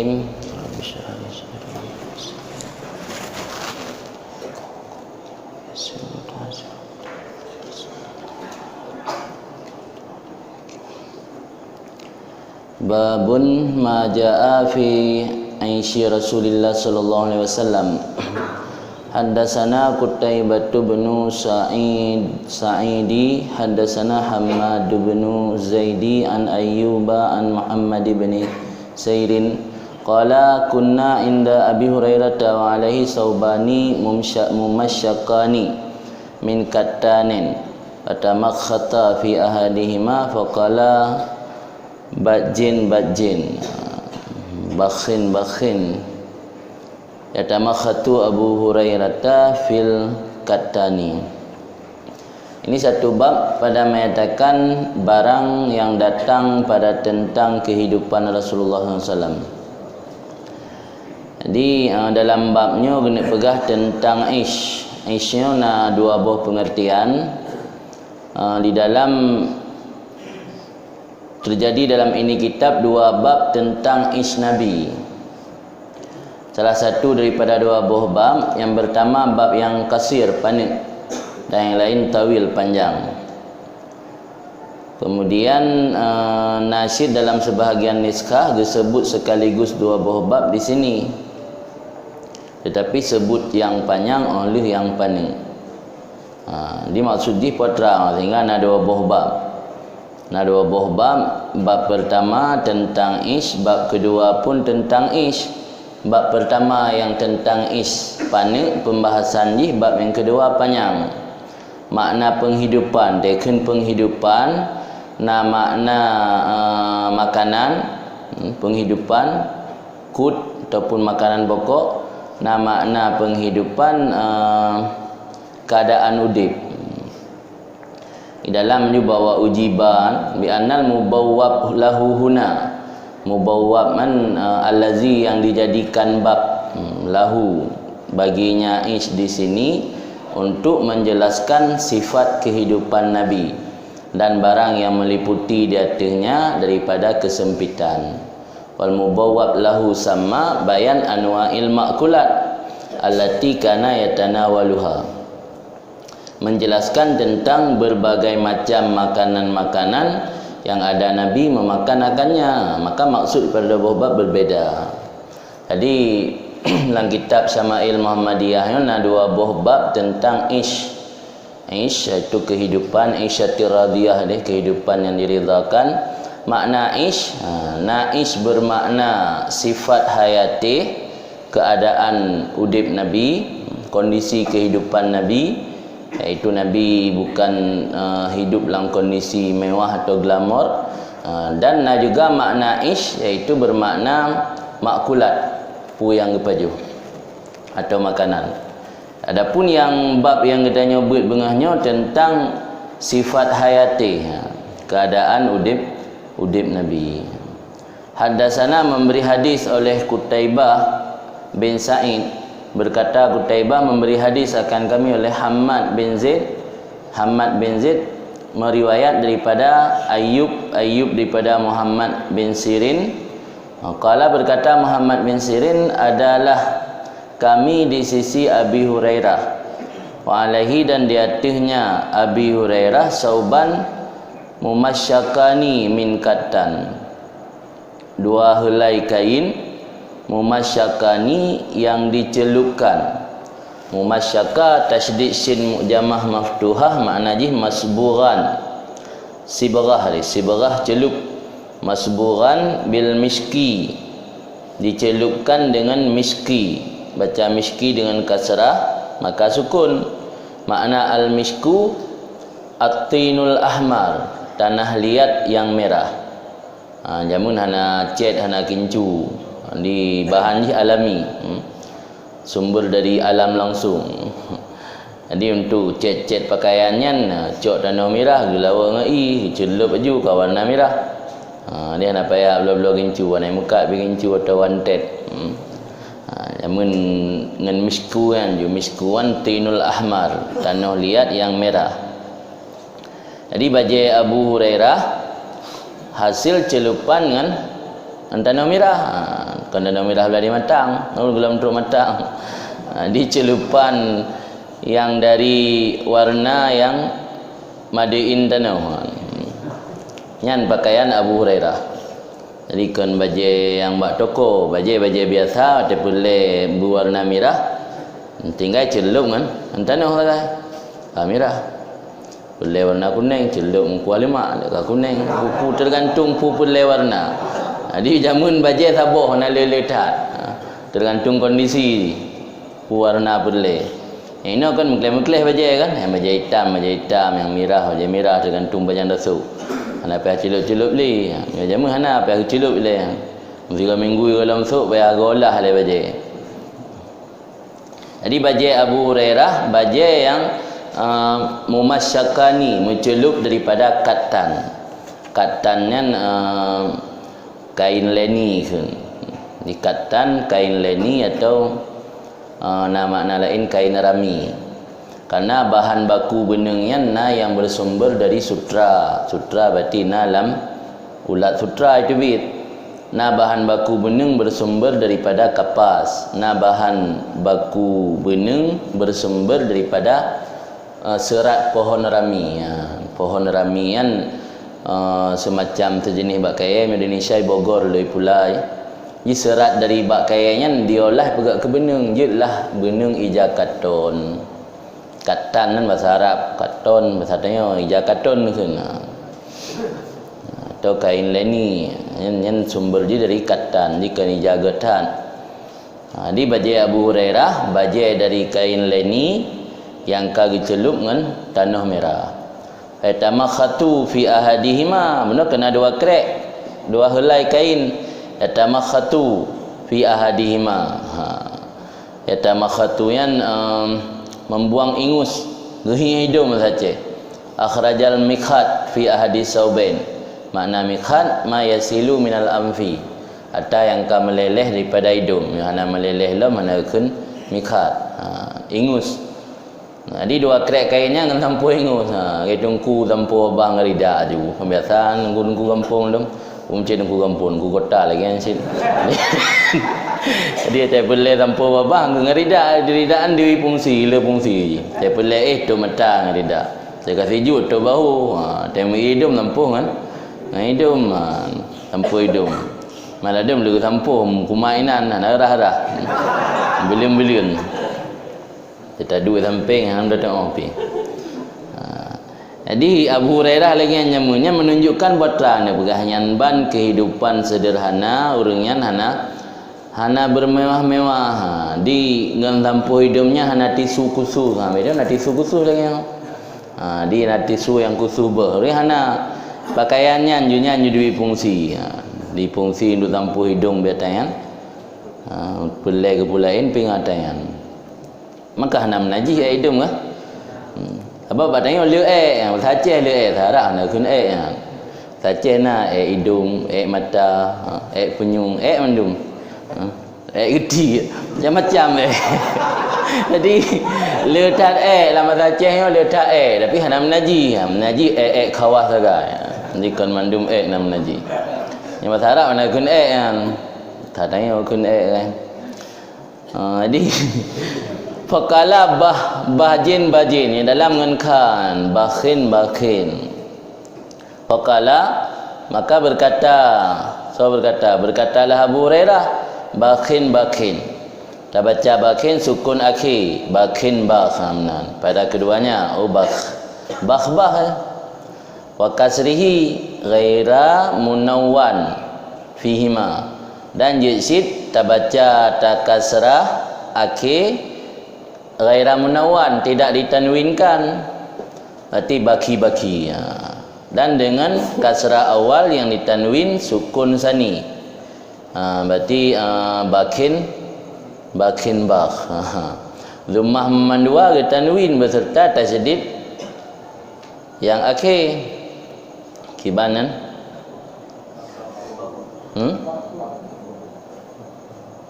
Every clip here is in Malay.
Bismillahirrahmanirrahim. Babun ma jaa fi aishi Rasulillah sallallahu alaihi wasallam. Haddatsana Qutaibah bin Sa'idi haddatsana Hammad bin Zaidi an Ayyuba an Muhammad bin Sairin qala kunna inda Abi Hurairah wa alaihi saubani mumasyaqqani min kattanin fatamakhata fi ahadihima faqala bajin bakhin yatamakhatu Abu Hurairah fil kattani. Ini satu bab pada menyatakan barang yang datang pada tentang kehidupan Rasulullah SAW. Jadi dalam babnya kena pegah tentang ish. Ishnya na dua buah pengertian. Di dalam terjadi dalam ini kitab dua bab tentang ish Nabi. Salah satu daripada dua buah bab, yang pertama bab yang kasir, pendek, dan yang lain tawil, panjang. Kemudian nasyid dalam sebahagian niskah disebut sekaligus dua buah bab di sini, tetapi sebut yang panjang oleh yang pendek. Dimaksud di potra sehingga ada dua buah bab. Nah, dua buah bab. Bab pertama tentang ish, bab kedua pun tentang ish. Bab pertama yang tentang ish panik pembahasan di, bab yang kedua panjang. Makna penghidupan, dekun penghidupan, nah makna makanan, penghidupan, kut ataupun makanan pokok, nah makna penghidupan, keadaan udip. Di dalam bawa ujiban bi annal mubawwab lahu huna. Mubawwab man allazi yang dijadikan bab lahu baginya ish di sini untuk menjelaskan sifat kehidupan Nabi dan barang yang meliputi di atasnya daripada kesempitan. Wal mubawwab lahu sama bayan anwa'il ma'kulat allati kana yatanawaluha. Menjelaskan tentang berbagai macam makanan-makanan yang ada Nabi memakan-akannya. Maka maksud pada buah bab berbeza. Jadi dalam kitab Syama'il Muhammadiyah ada dua buah bab tentang ish. Ish itu kehidupan, isyatir radiyah ni, kehidupan yang diridhakan. Makna ish, ish bermakna sifat hayati, keadaan udip Nabi, kondisi kehidupan Nabi. Iaitu Nabi bukan hidup dalam kondisi mewah atau glamor. Dan juga makna ish, iaitu bermakna makulat, puyang kepaju atau makanan. Adapun yang bab yang kita nyebut bengahnya tentang sifat hayati, keadaan udip Nabi. Haddatsana memberi hadis oleh Qutaibah bin Sa'id. Berkata Qutaibah memberi hadis akan kami oleh Hammad bin Zaid. Hammad bin Zaid meriwayat daripada Ayyub daripada Muhammad bin Sirin. Qala berkata Muhammad bin Sirin, adalah kami di sisi Abi Hurairah wa alaihi dan di atasnya Abi Hurairah sauban mumasyakani min kattan, dua helai kain mumasyakani yang dicelupkan. Mumasyaka tasydid sin mujamah maftuhah, makna jih masburan, sibrah celup, masburan bil miski, dicelupkan dengan miski. Baca miski dengan kasrah maka sukun. Makna al misku at-tinul ahmar, tanah liat yang merah. Jamun hana cet hana kincu, di bahan alami, sumber dari alam langsung. Jadi untuk cet pakaiannya, cok tanah merah, gelawa ngai, celup baju kawarna merah. Dia nak payah bela-bela kincu, warna muka pergi kincu atau wanted. Namun dengan miskuan, miskuan tinul ahmar, tanah liat yang merah. Jadi bagi Abu Hurairah hasil celupan dengan Tanah merah. Kan tanah merah belah di matang, belum untuk matang. Di celupan yang dari warna yang madiin tanah. Nyan pakaian Abu Hurairah. Jadi kan baju yang bak toko, baju biasa tapi boleh berwarna merah. Tinggal celup kan tanah lah. Merah. Boleh warna kuning, celup kuah lemak dekat kuning. Pupu tergantung pupu boleh warna. Jadi jamun baju sabah nak letak. Tergantung kondisi warna boleh. Yang ini kan mengkleh-mengkleh baju kan. Yang baju hitam, yang merah tergantung baju rasuk. Ana payah celup-celup li. Ya jamu hana payah celup le. Tiga minggu dalam sok payah golah le baje. Jadi baje Abu Hurairah baje yang mumasyakani, mencelup daripada katan. Katannya kain leni kan. Di katan kain leni atau nama lain kain rami. Karena bahan baku benengnya yang bersumber dari sutra. Sutra berarti lam ulat sutra itu bit. Bahan baku beneng bersumber daripada kapas. Bahan baku beneng bersumber daripada serat pohon rami. Pohon rami kan semacam sejenis bak kaya Indonesia Bogor lebih pula. Jadi serat dari bak kayanya diolah pegak ke beneng. Jelah beneng ija katon. Katan kan bahasa Arab, katon bahasa Tanya, ija katon kan. Atau kain leni yang sumber dia dari katan, di kain ija gatan. Di baju Abu Hurairah, baju dari kain leni yang kagi celup dengan tanah merah. Yatamakhatu fi ahadihima, benar kena dua krek, dua helai kain. Yatamakhatu fi ahadihima. Yatamakhatu yang membuang ingus gehi hidung saja. Akhrajal mikhat fi ahadis saubain. Makna mikhat ma yasilu minal anfi. Ada yang ka meleleh daripada hidung. Yang meleleh lah mana kan mikhat. Ingus. Jadi dua krek kainnya dengan tampu ingus. Hidungku tampu abang rida ju. Kebiasaan nunggu kampung dum. Umcin nunggu kampung, nunggu kota lagi kan sih. Dia tak boleh tampu babang ngerida diridaan dewi fungsi le fungsi. Tak boleh tu mata ngerida. Saya kasih jut tu bahu. Temu hidung tampu kan. Hidung tampu hidung. Malah dia boleh tampu kumainan arah-arah. Bilion-bilion. Kita dua samping hang dah tengok pi. Jadi Abu Hurairah lagi yang nyamunya menunjukkan batra begahnya ban kehidupan sederhana orangnya hana bermewah-mewah. Di dengan tampu hidungnya hana tisu kusu. Beda nak tisu kusu lagi. Di nak tisu yang kusu ber. Hana pakaiannya anjunya anju fungsi. Di fungsi untuk tampu hidung biatan. Pelai ke pulain pingatan. Maka hana menajih hidung lah. Apa batangnya leu saja leu sarah nak kun saja na hidung mata penyung mendung gedi macam jadi leu tat lama saja leu tat tapi hana menaji khawas saja jadi kon mandum nak menaji yang bahasa Arab nak kun tatanya kun jadi Fakala bajin yang dalam mengenkan bakhin. Fakala maka berkatalah Abu Hurairah bakhin. Kita baca bakhin sukun akhi, bakhin bakhamnan pada keduanya bakh wa kasrihi ghaira munawwan fihima dan jizid tabaca takasrah akhi ghaira munawwan tidak ditanwinkan berarti baki dan dengan kasrah awal yang ditanwin sukun sani berarti bakin bakh dhammah mandua ditanwin beserta tasydid yang akhir kibanan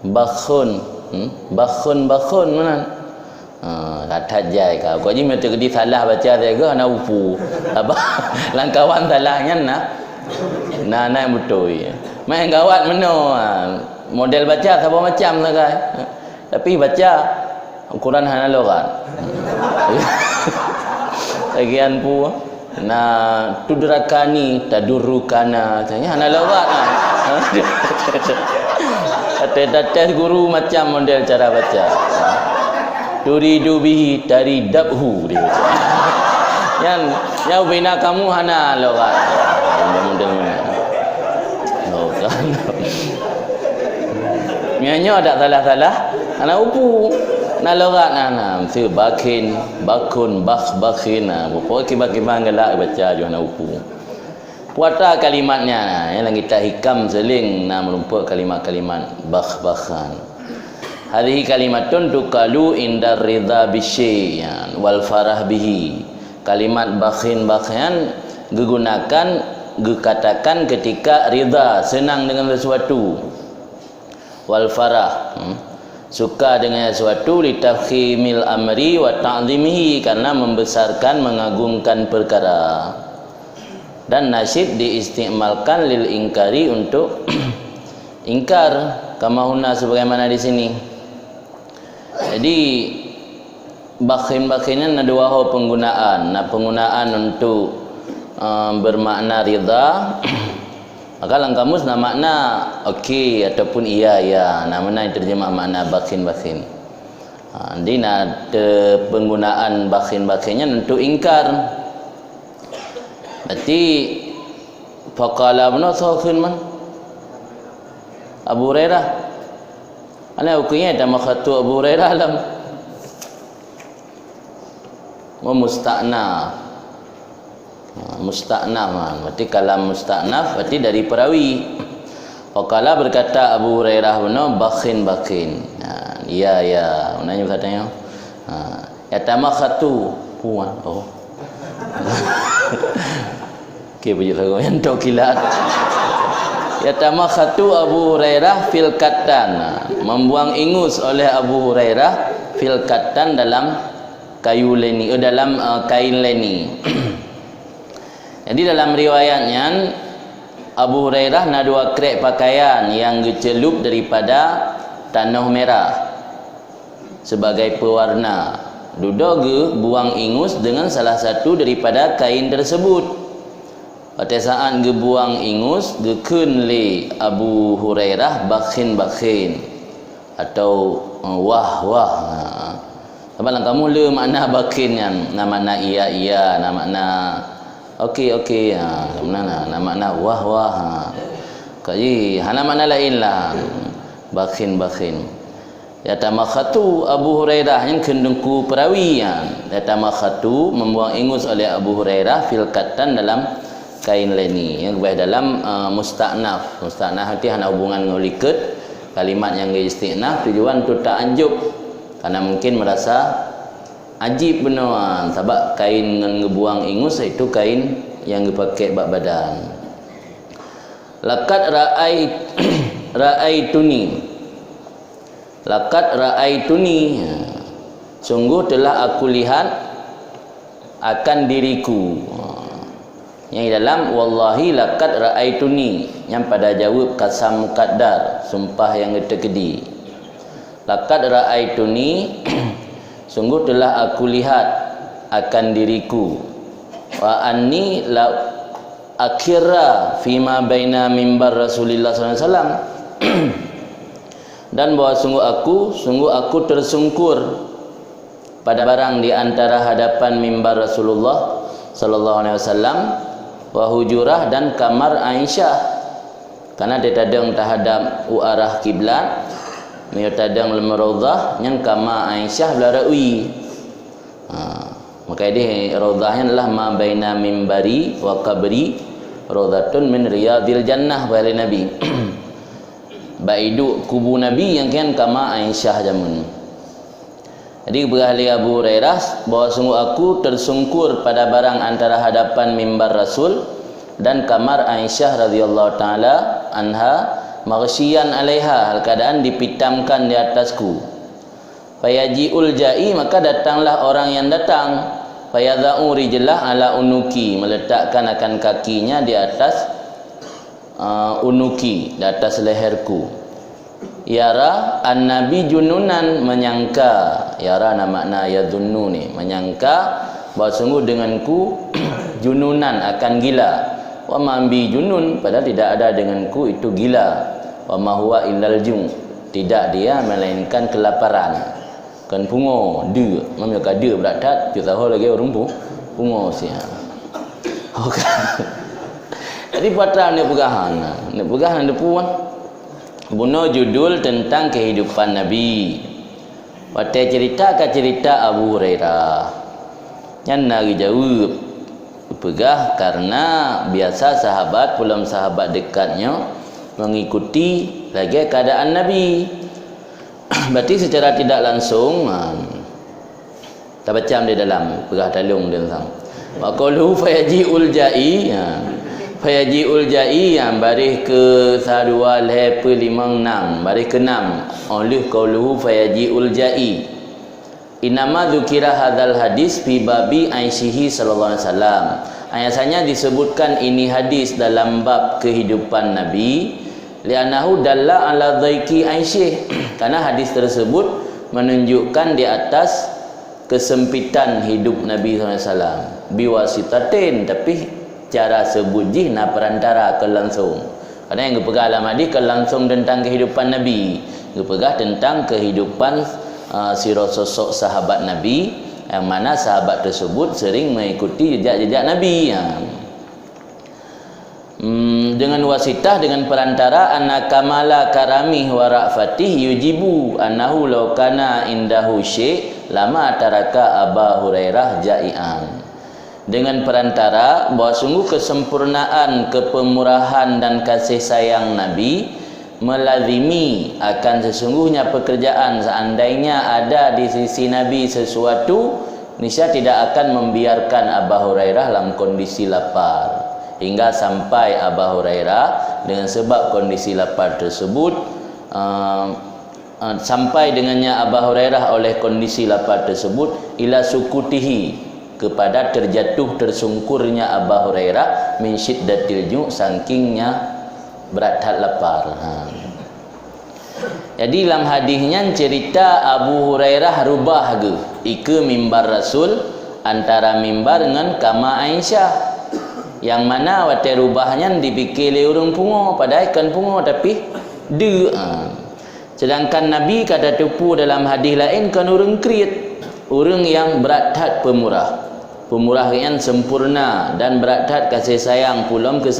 bakhun mana tajai kau ni mesti kedi salah baca dia ke ana upu apa langkawan salahnya nak betul ya Main gawat meno. Model baca siapa macam lah kan. Tapi baca Al-Quran hana logat. Lagian pu na tudrakani tadurrukana tanya hana logat lah. Kata guru macam model cara baca. Turidu bihi taridabhu dia baca. Yang bina kamu hana logat. Model mana? Logat. Mianyo ada salah-salah ana upu na logat na tu bakin bakun bakhin pokoke kibak-kibang galak baca jo na upu puata kalimatnya yang kita hikam seling na merumpuk kalimat-kalimat bakhan hadhihi kalimatun tuqalu indar ridha bisyai wal farah bihi kalimat bakhin digunakan dikatakan ketika ridha senang dengan sesuatu wal farah suka dengan sesuatu litafkhimil amri wa ta'zimihi karena membesarkan mengagungkan perkara dan nasyid diistimalkan lil ingkari untuk ingkar kama huna sebagaimana di sini. Jadi bakhin-bakhinnya ada dua penggunaan. Penggunaan untuk bermakna ridha. Maka dalam kamus nak makna okey ataupun iya. Nah mana yang terjemah makna bakhin. Jadi nak penggunaan bakhin-bakhinnya untuk ingkar. Berarti faqala ibn Sa'fin man Abu Hurairah. Ana ukiynya ada makhatu Abu Hurairah alam. Musta'na. Musta'naf berarti kalam musta'naf berarti dari perawi. Faqala berkata Abu Hurairah benar bakhin ya nanya katanya ya tamakhatu puan okey puji lagu yang tokilat ya tamakhatu Abu Hurairah fil kattan membuang ingus oleh Abu Hurairah fil kattan dalam kayu leni dalam kain leni. Jadi dalam riwayatnya Abu Hurairah nak dua krek pakaian yang dicelup daripada tanah merah sebagai pewarna. Dudoge buang ingus dengan salah satu daripada kain tersebut. Pada saat ge buang ingus gekun le Abu Hurairah bakhin atau wah. Sebab kamu le makna bakhin kan, na makna iya, na makna okey mana makna wah kaji hana makna lain lah bakhin ya tamakhatu Abu Hurairah yang kendengku perawi ya tamakhatu membuang ingus oleh Abu Hurairah fil kattan dalam kain leni yang baik dalam musta'naf nanti hana hubungan dengan liket kalimat yang isti'naf tujuan tu ta'anjub karena mungkin merasa ajib benar sebab kain dengan ngebuang ingus itu kain yang dipakai bak badan. Laqad ra'aituni sungguh telah aku lihat akan diriku. Yang dalam wallahi laqad ra'aituni yang pada jawab kasam muqaddar sumpah yang terkedi. Laqad ra'aituni sungguh telah aku lihat akan diriku wa anni la akhira fima baina mimbar Rasulullah SAW dan bahwa sungguh aku tersungkur pada barang di antara hadapan mimbar Rasulullah sallallahu alaihi wasallam wa hujurah dan kamar Aisyah karena dia tadang terhadap arah kiblat dia tadang lemraudhah yang kamar Aisyah belarui maka dia raudhahnya adalah ma baina mimbari wa qabri raudhatun min riyadil jannah bagi Nabi baidu kubu Nabi yang kan kamar Aisyah jamun. Jadi berahli Abu Hurairah bahawa sungguh aku tersungkur pada barang antara hadapan mimbar Rasul dan kamar Aisyah radhiyallahu taala anha maghsyian alaiha hal keadaan dipitamkan di atasku. Fayajiul ja'i maka datanglah orang yang datang fayadha'u rijlah ala unuki meletakkan akan kakinya di atas unuki di atas leherku. Yara an-nabi jununan, menyangka. Yara makna yadhunnu ni, menyangka bahawa sungguh denganku jununan akan gila. Wa ma bi junun, padahal tidak ada denganku itu gila. Wa ma huwa illal jung, tidak dia melainkan kelaparan. Kan pungo de, mamnya kada beratat, tu tahu lagi orang pungo sia. Okey. Jadi patah ni pegahan ni puan. Bunuh judul tentang kehidupan Nabi. Pada cerita Abu Hurairah. Yang nari jawab pegah karena biasa sahabat pulang sahabat dekatnya mengikuti lagi keadaan Nabi. Berarti secara tidak langsung tak baca di dalam pegah talung dia tentang wa qalu fayajiul jai, fayajiul jai yang baris ke 1 2 5 6 baris ke 6 oleh qaluhu fayajiul jai. Inama dzukira hadzal hadis fi babi Aisyah sallallahu alaihi wasallam. Ayatnya disebutkan ini hadis dalam bab kehidupan Nabi, li'annahu dalla ala dhaiki Aisyah, karena hadis tersebut menunjukkan di atas kesempitan hidup Nabi SAW. Biwasitatin, tapi cara sebut na perantara ke langsung. Karena yang dipegang dalam hadis ke langsung tentang kehidupan Nabi, dipegang tentang kehidupan sirah sosok sahabat Nabi, yang mana sahabat tersebut sering mengikuti jejak-jejak Nabi. Dengan wasitah, dengan perantara anna kamala karamih wa ra'fatih yujibu annahu law kana indahu syai' lama taraka Aba Hurairah jai'an. Dengan perantara bahawa sungguh kesempurnaan, kepemurahan dan kasih sayang Nabi melazimi akan sesungguhnya pekerjaan. Seandainya ada di sisi Nabi sesuatu, niscaya tidak akan membiarkan Aba Hurairah dalam kondisi lapar, hingga sampai Aba Hurairah dengan sebab kondisi lapar tersebut sampai dengannya Aba Hurairah oleh kondisi lapar tersebut ila sukutihi, kepada terjatuh tersungkurnya Aba Hurairah min syiddatil ju', sakingnya berat lapar. Jadi dalam hadisnya cerita Abu Hurairah rubah ke ike mimbar Rasul antara mimbar dengan kama Aisyah, yang mana waktu rubahnya dipikir oleh orang pungo, padahal kan pungo tapi de. Sedangkan Nabi kata tupu dalam hadis lain kan orang kriat, orang yang berat hat pemurah, pemurah yang sempurna dan berat hat kasih sayang pulang ke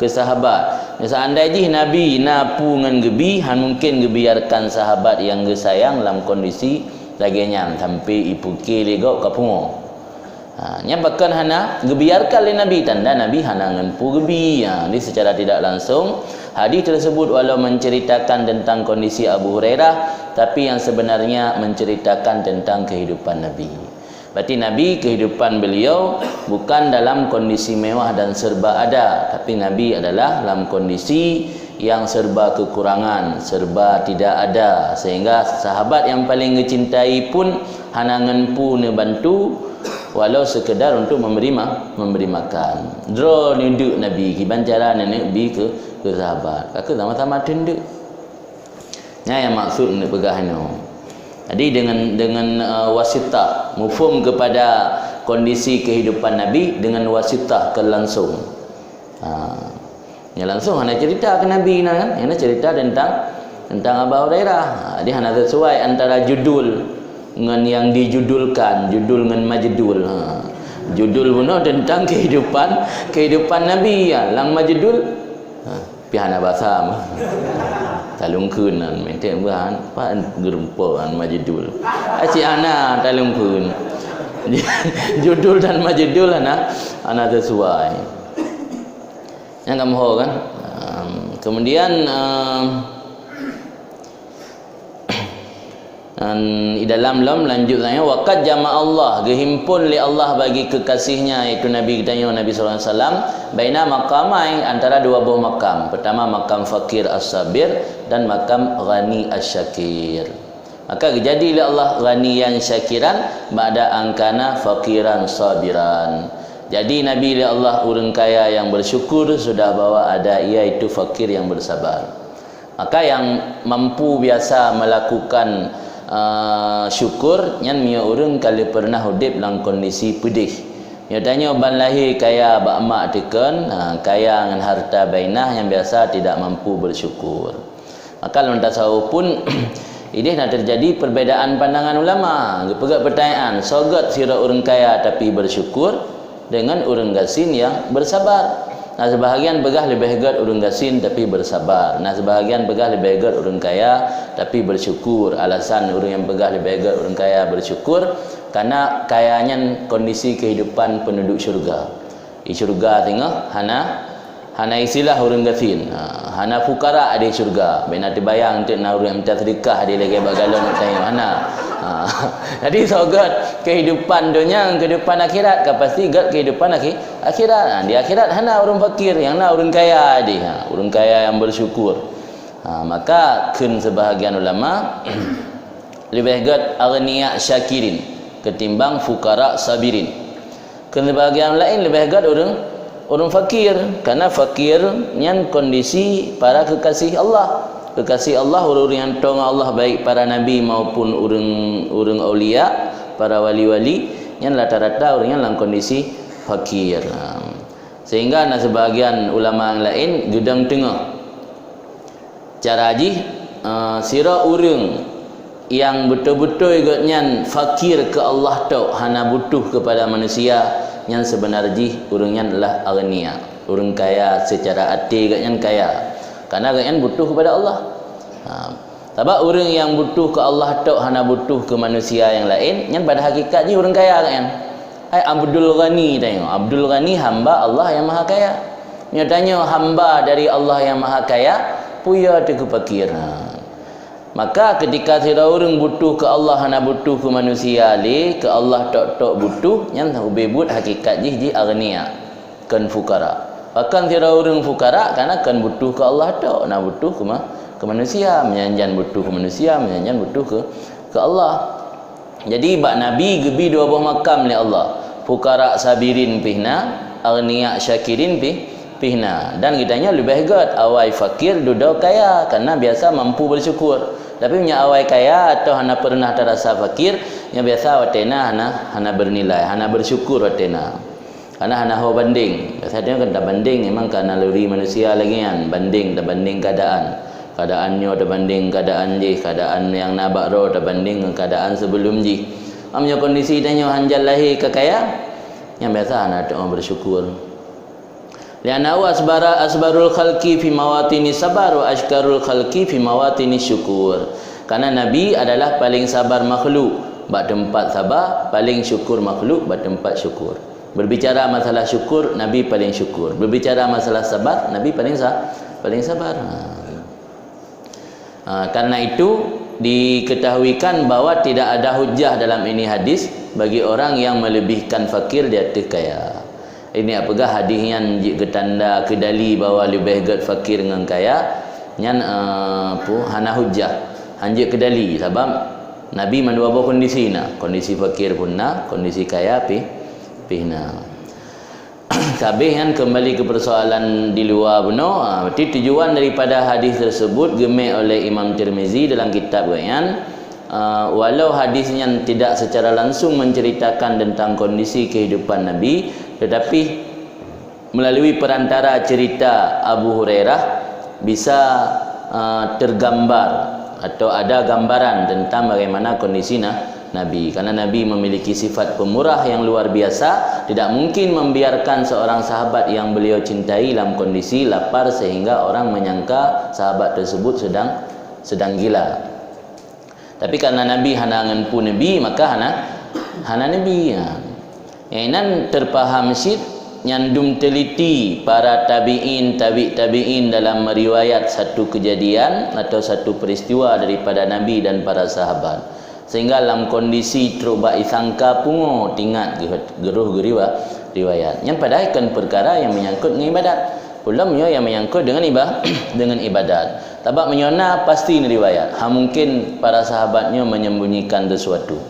sahabat. Seandainya Nabi napu dengan gebi, mungkin gebiarkan sahabat yang gesayang dalam kondisi laginya sampai ipu legok ke pungo. Nya bahkan hana gebiarkan oleh Nabi, tanda Nabi hana ngenpu gebi. Ini secara tidak langsung hadis tersebut walau menceritakan tentang kondisi Abu Hurairah, tapi yang sebenarnya menceritakan tentang kehidupan Nabi. Berarti Nabi, kehidupan beliau bukan dalam kondisi mewah dan serba ada, tapi Nabi adalah dalam kondisi yang serba kekurangan, serba tidak ada, sehingga sahabat yang paling ngecintai pun hanangan pun bantu walau sekedar untuk memberi makan. Draw nunduk Nabi kiban cara nenek bi ke sahabat. Kakak sama-sama tunduk. Nya yang maksud nak pegahno. Jadi dengan wasitah mufhum kepada kondisi kehidupan Nabi dengan wasitah ke langsung. Yang langsung hanya cerita ke Nabi kan, hanya cerita tentang Abu Hurairah. Dia hanya sesuai antara judul dengan yang dijudulkan, judul dengan majdul. Judul pun tentang kehidupan Nabi, lang majdul pihana bahasa talung kunan menten bahan pan gerumpan majdul aci ana talung kun judul dan majdul ana sesuai yang kamu tahu kan. Kemudian di dalam lanjutnya waqad jama' Allah, gehimpun li Allah bagi kekasihnya iaitu Nabi kita Nabi sallallahu alaihi wasallam baina maqamain, antara dua buah makam. Pertama makam fakir as-sabir dan makam ghani as-syakir. Maka jadilah Allah ghaniyan syakiran ba'da angkana fakiran sabiran. Jadi Nabi Allah orang kaya yang bersyukur sudah bawa ada iaitu fakir yang bersabar. Maka yang mampu biasa melakukan syukur nyan mio orang kalau pernah hidup dalam kondisi pedih. Mio tanya ban lahir kaya bak mak teken, kaya dengan harta bainah yang biasa tidak mampu bersyukur. Maka dalam tasawuf pun ini nak terjadi perbezaan pandangan ulama. Pegat pertanyaan, sogat sira orang kaya tapi bersyukur dengan orang gasin yang bersabar. Nah sebahagian begah lebih hegat orang gasin tapi bersabar. Nah sebahagian begah lebih hegat orang kaya tapi bersyukur. Alasan orang yang begah lebih hegat orang kaya bersyukur karena kayanya kondisi kehidupan penduduk syurga. Di syurga tengok hana istilah orang gasin. Hana fukara ada syurga. Bina terbayang untuk nak orang minta sedekah dia lagi bagalon nak tanya mana. Jadi sogat kehidupan dunia, kehidupan akhirat, pasti gat kehidupan akhirat. Di akhirat hana orang fakir, yang na orang kaya dia, orang kaya yang bersyukur. Maka kun sebahagian ulama lebih gat aghniya syakirin ketimbang fukara sabirin. Kun sebahagian lain lebih gat orang fakir, karena fakir nyan kondisi para kekasih Allah. Kekasih Allah orang yang tong Allah baik para nabi maupun orang aulia, para wali-wali yang rata-rata orang yang dalam kondisi fakir. Sehingga ada sebahagian ulama yang lain gedang tengah. Cara haji sira orang yang betul-betul igotnya fakir ke Allah tau, hana butuh kepada manusia, yang sebenarnya orangnya adalah aghnia, orang kaya secara hati igotnya kaya. Karena kan butuh kepada Allah. Sebab orang yang butuh ke Allah tok hana butuh ke manusia yang lain, yang pada hakikatnya orang kaya kan. Abdul Ghani tengok. Abdul Ghani hamba Allah yang Maha Kaya. Nyatanya hamba dari Allah yang Maha Kaya puya tu kepakir. Maka ketika sira orang butuh ke Allah hana butuh ke manusia le, ke Allah tok butuh, yang ubebut hakikat ji aghnia, kan fukara. Bahkan tiada orang fukara karena kan butuh ke Allah tok, nak butuh ke manusia, menyanjan butuh ke manusia, menyanjan butuh ke Allah. Jadi bak Nabi gebi dua buah makam ni Allah. Fukara sabirin pihna, aghniya syakirin pihna. Dan kitanya lebih hebat awai fakir duduk kaya karena biasa mampu bersyukur. Tapi punya awai kaya atau hana pernah terasa fakir, yang biasa watena hana bernilai, hana bersyukur watena. Karena hana ho banding. Biasanya kan tak banding memang karena naluri manusia lagi kan, banding tak banding keadaannya tak banding keadaan je, keadaan yang nabak roh tak banding dengan keadaan sebelum je. Amnya kondisi tanya hanjal lahir ke kaya, yang biasa hana tak bersyukur. Lianna asbarul khalqi fi mawatini sabar wa ashkarul khalqi fi mawatini syukur. Karena Nabi adalah paling sabar makhluk bak tempat sabar, paling syukur makhluk bak tempat syukur. Berbicara masalah syukur, Nabi paling syukur. Berbicara masalah sabar, Nabi paling sabar. Karena itu diketahuikan bahawa tidak ada hujah dalam ini hadis bagi orang yang melebihkan fakir di atas kaya. Ini apakah hadis yang ketanda kedali bahawa lebih hebat fakir dengan kaya? Yang hana hujah, hanjik kedali. Sebab Nabi mandua kondisi na, kondisi fakir pun na, kondisi kaya pihna. Kabeh kan kembali ke persoalan di luar benar. Berarti tujuan daripada hadis tersebut gemik oleh Imam Tirmizi dalam kitab Bayan. Walau hadisnya tidak secara langsung menceritakan tentang kondisi kehidupan Nabi, tetapi melalui perantara cerita Abu Hurairah bisa tergambar atau ada gambaran tentang bagaimana kondisi Nabi. Karena Nabi memiliki sifat pemurah yang luar biasa, tidak mungkin membiarkan seorang sahabat yang beliau cintai dalam kondisi lapar sehingga orang menyangka sahabat tersebut sedang gila. Tapi karena Nabi hana ngenpu Nabi, maka hana Nabi. Yang terpaham sih nyandum teliti para tabi'in dalam meriwayat satu kejadian atau satu peristiwa daripada Nabi dan para sahabat. Sehingga dalam kondisi terubah isangka pungo tingat geruh riwayat. Yang padahal kan perkara yang menyangkut dengan ibadat. Pulam yang menyangkut dengan ibadat. Tabak menyona pasti ini riwayat. Mungkin para sahabatnya menyembunyikan sesuatu.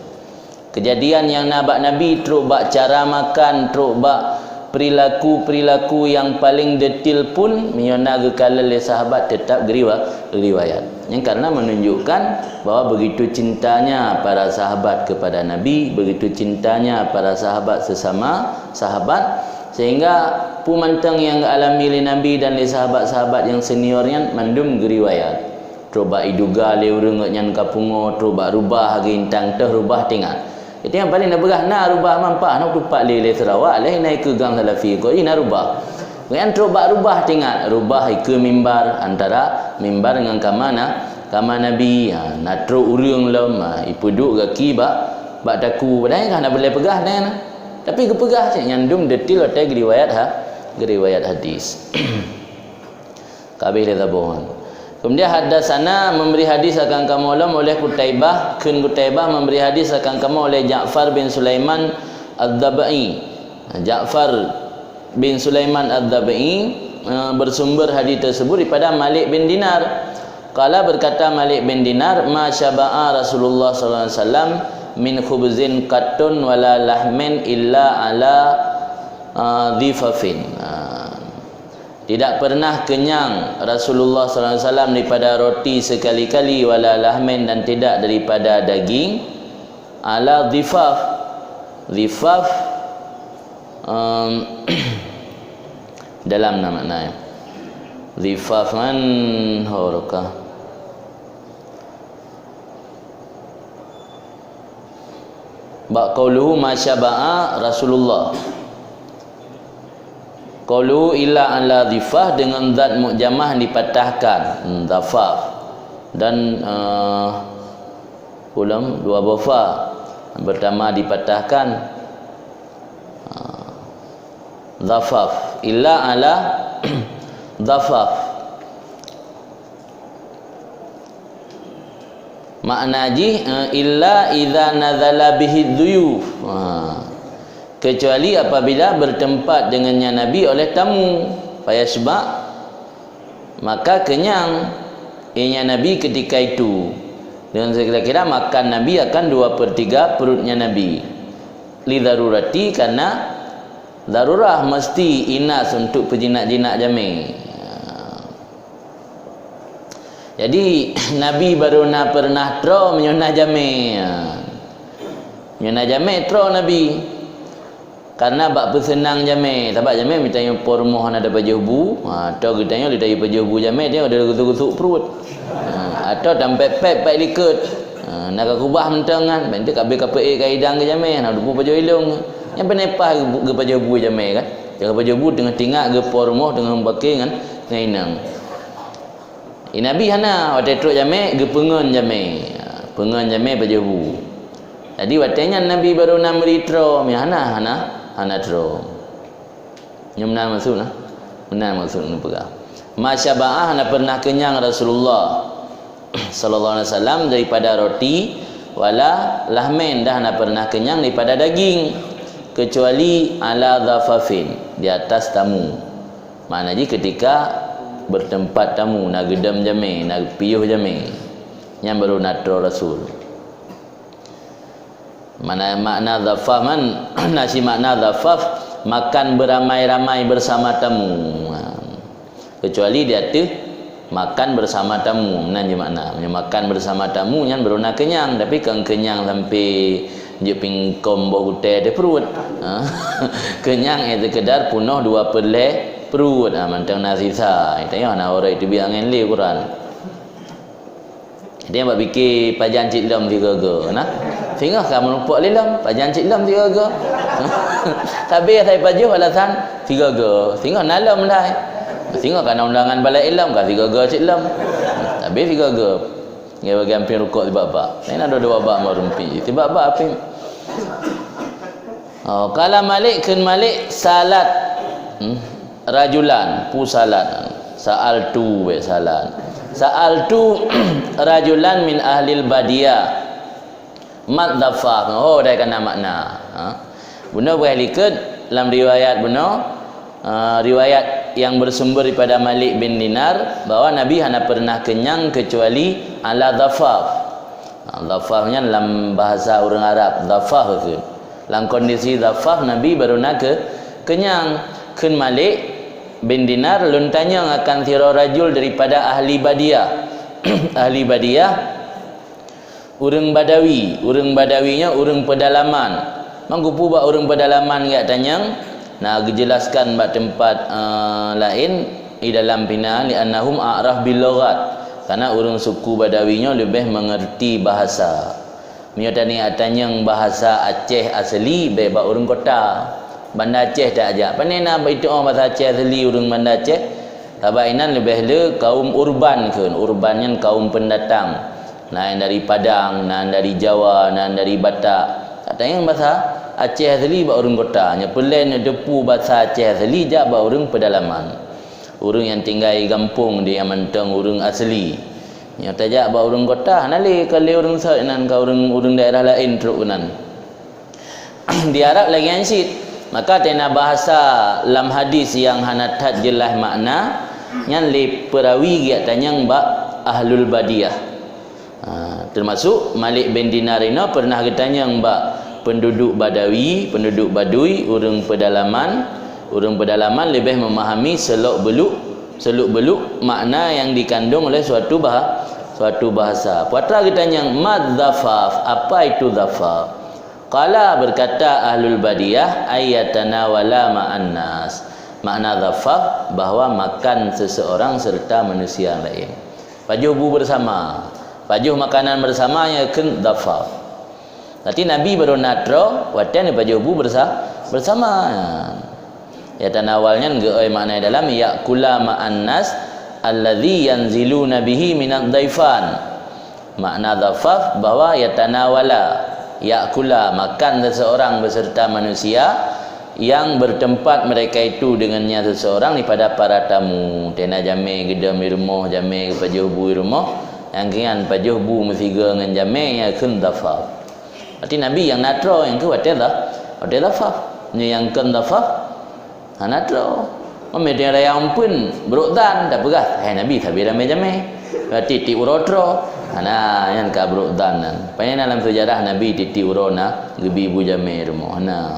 Kejadian yang nabak Nabi terubah cara makan, terubah perilaku-perilaku yang paling detail pun menyona gekala oleh sahabat tetap riwayat. Yang karena menunjukkan bahawa begitu cintanya para sahabat kepada Nabi, begitu cintanya para sahabat sesama sahabat, sehingga pumantang yang alami oleh Nabi dan oleh sahabat-sahabat yang seniornya mandum riwayat. Coba iduga le urang nyan kapungo, coba rubah hagi intang teh rubah tinggal. Itu yang paling nak berah nak rubah mampah nak tupak le Sarawak le naik ke gang Salafi ko ina rubah. Yang coba rubah tinggal, rubah ke mimbar antara mimbar dengan kama Nabi. Nak tro urang lom ipu duk gaki bak daku padai kan nak boleh pegah dan tapi kepegah cak nyandum detil otai riwayat hadis. Kabeh le tabon. Kemudian hadasana memberi hadis akan kamu oleh Qutaibah, Qutaibah memberi hadis akan kamu oleh Ja'far bin Sulaiman Ad-Dabai. Ja'far bin Sulaiman Ad-Dabai bersumber hadis tersebut daripada Malik bin Dinar. Qala berkata Malik bin Dinar, ma syaba'a Rasulullah sallallahu alaihi wasallam min khubzin qattun wala lahmin illa ala dhifafin. Tidak pernah kenyang Rasulullah sallallahu alaihi wasallam daripada roti sekali-kali wala lahmin dan tidak daripada daging ala dhifaf. Dhifaf dalam maknanya dhifaf man huraka ba qauluhu ma syaba'a Rasulullah. Qaulu illa ala dhifah dengan zat mukjamah dipatahkan dhafaf dan ulam dua bofa pertama dipatahkan dhafaf illa ala dhafaf. Makna ji illa idza nazala bihi dhuyuf, kecuali apabila bertempat dengannya Nabi oleh tamu, fayasba, maka kenyang ianya Nabi ketika itu. Dan kira-kira makan Nabi akan 2/3 perutnya Nabi. Li darurati, karena darurah mesti inas untuk pejinak-jinak jami. Jadi Nabi baru nak pernah tro menyunah jami. Menyunah jami tro Nabi. Karena bak pesenang jami, sebab jami minta yang pormoh ada baju bu, atau kita yang lidah baju bu jami dia ada gusuk-gusuk perut, atau tampak pep baik likut, nak kubah mentengan, bentuk kabel kapek kaidang ke jami, nak dupu baju ilung, yang penepah ke baju bu jami kan, jaga baju bu dengan tinggal ke pormoh dengan bakil kan, dengan inang. Nabi hana waktu truk jami, ke pengen jami baju bu. Jadi waktunya Nabi baru nak meritro, hana tro. Nyumna maksud nah. Benar maksud nu pegang. Masyaba'ah hana pernah kenyang Rasulullah sallallahu alaihi wasallam daripada roti wala lahmin, dah hana pernah kenyang daripada daging kecuali ala dhafafin, di atas tamu. Maknanya ketika bertempat tamu nak gedam jami, nak piyuh jami, yang baru nak tro Rasul. Makna dhafaf man nasi makna dhafaf makan beramai-ramai bersama tamu, kecuali dia tu makan bersama tamu. Menanya makna makan bersama tamu yang baru nak kenyang, tapi kan kenyang sampai je pingkom bau teh de perut. Kenyang itu kedar punuh 2 perut, mantang nasi sa itu ya nak orang itu biar ngenli Quran. Dia buat fikir pajan cik lam 3 go nah. Sehingga kamu nampak lilam pajan cik lam 3 go. Tapi saya paju alasan 3 go. Sehingga nalam dah. Sehingga kan undangan balai ilam kan 3 go cik lam. Tapi 3 go. Dia bagi hampir rukuk tiba bab. Lain ada 2 bab marumpi. Tiba bab apa? Oh, kala Malik kun Malik salat. Rajulan pu salat. Sa'al tu we salat. Sa'altu rajulan min ahlil badiyah mat dhafaf. Oh, dah kena makna. Benar boleh lihat dalam riwayat benar, riwayat yang bersumber daripada Malik bin Dinar bahawa Nabi hanya pernah kenyang kecuali ala dhafaf. Dhafafnya dalam bahasa orang Arab dhafaf ke. Dalam kondisi dhafaf Nabi baru nak kenyang kun Malik bin Dinar lun tanya akan tira rajul daripada ahli Badiah. Ahli Badiah urang Badawi, urang Badawinya urang pedalaman. Manggupu bak urang pedalaman gak tanyang nak jelaskan bak tempat lain di dalam pina li annahum a'raf bil lughat, karena urang suku Badawinya lebih mengerti bahasa. Mio tani atanyang bahasa Aceh asli be bak urang kota. Bandar Aceh tak ajak. Panena ba itu bahasa Aceh asli urang Bandar Aceh. Tabainan lebih le kaum urban keun. Urbannya kaum pendatang. Nah dari Padang, nah dari Jawa, nah dari Batak. Katanya bahasa Aceh asli ba urang kota. Nya pelen depu bahasa Aceh asli jak ba urang pedalaman. Urang yang tinggal di kampung dia mentang urang asli. Nya tajak ba urang kota nale kali urang sainan ka urang daerah lain terunan. Di Arab lagi ansit. Maka tena bahasa lam hadis yang hanatat jelas makna yang le perawi giat tanyang ba ahlul Badiah. Termasuk Malik bin Dinar ini pernah ditanyang ba penduduk Badawi, penduduk Badui, urang pedalaman lebih memahami seluk-beluk makna yang dikandung oleh suatu bahasa. Putra ditanyang mad dhafaf, apa itu dhafaf? Qala berkata ahlul Badiah ayatana wala ma'an nas. Makna dhafaf bahawa makan seseorang serta manusia yang lain. Pajuh bu bersama. Pajuh makanan bersamanya kan dhafaf. Nanti Nabi baru natro watan pajuh bu bersama. Ya tanawalnya geoi makna dalam yaqula ma'an nas alladhi yanziluna bihi minad dhaifan. Makna dhafaf bahawa yatanawala ya'kula makan seseorang beserta manusia yang bertempat mereka itu dengannya seseorang daripada para tamu. Tena jame gedam di rumah, jame pajuh bu di rumah, yang kian pajuh bu mesiga dengan jame ya kun dhafaf. Berarti Nabi yang natro yang ke wate dhafaf. Ni yang kun dhafaf natro. Media yang pun berukdan dah pegah. Hai Nabi tapi ramai jame. Berarti ti urotro. Nah, yang ka berukdan. Panya dalam sejarah Nabi titi urona gebi bu jame rumah. Nah.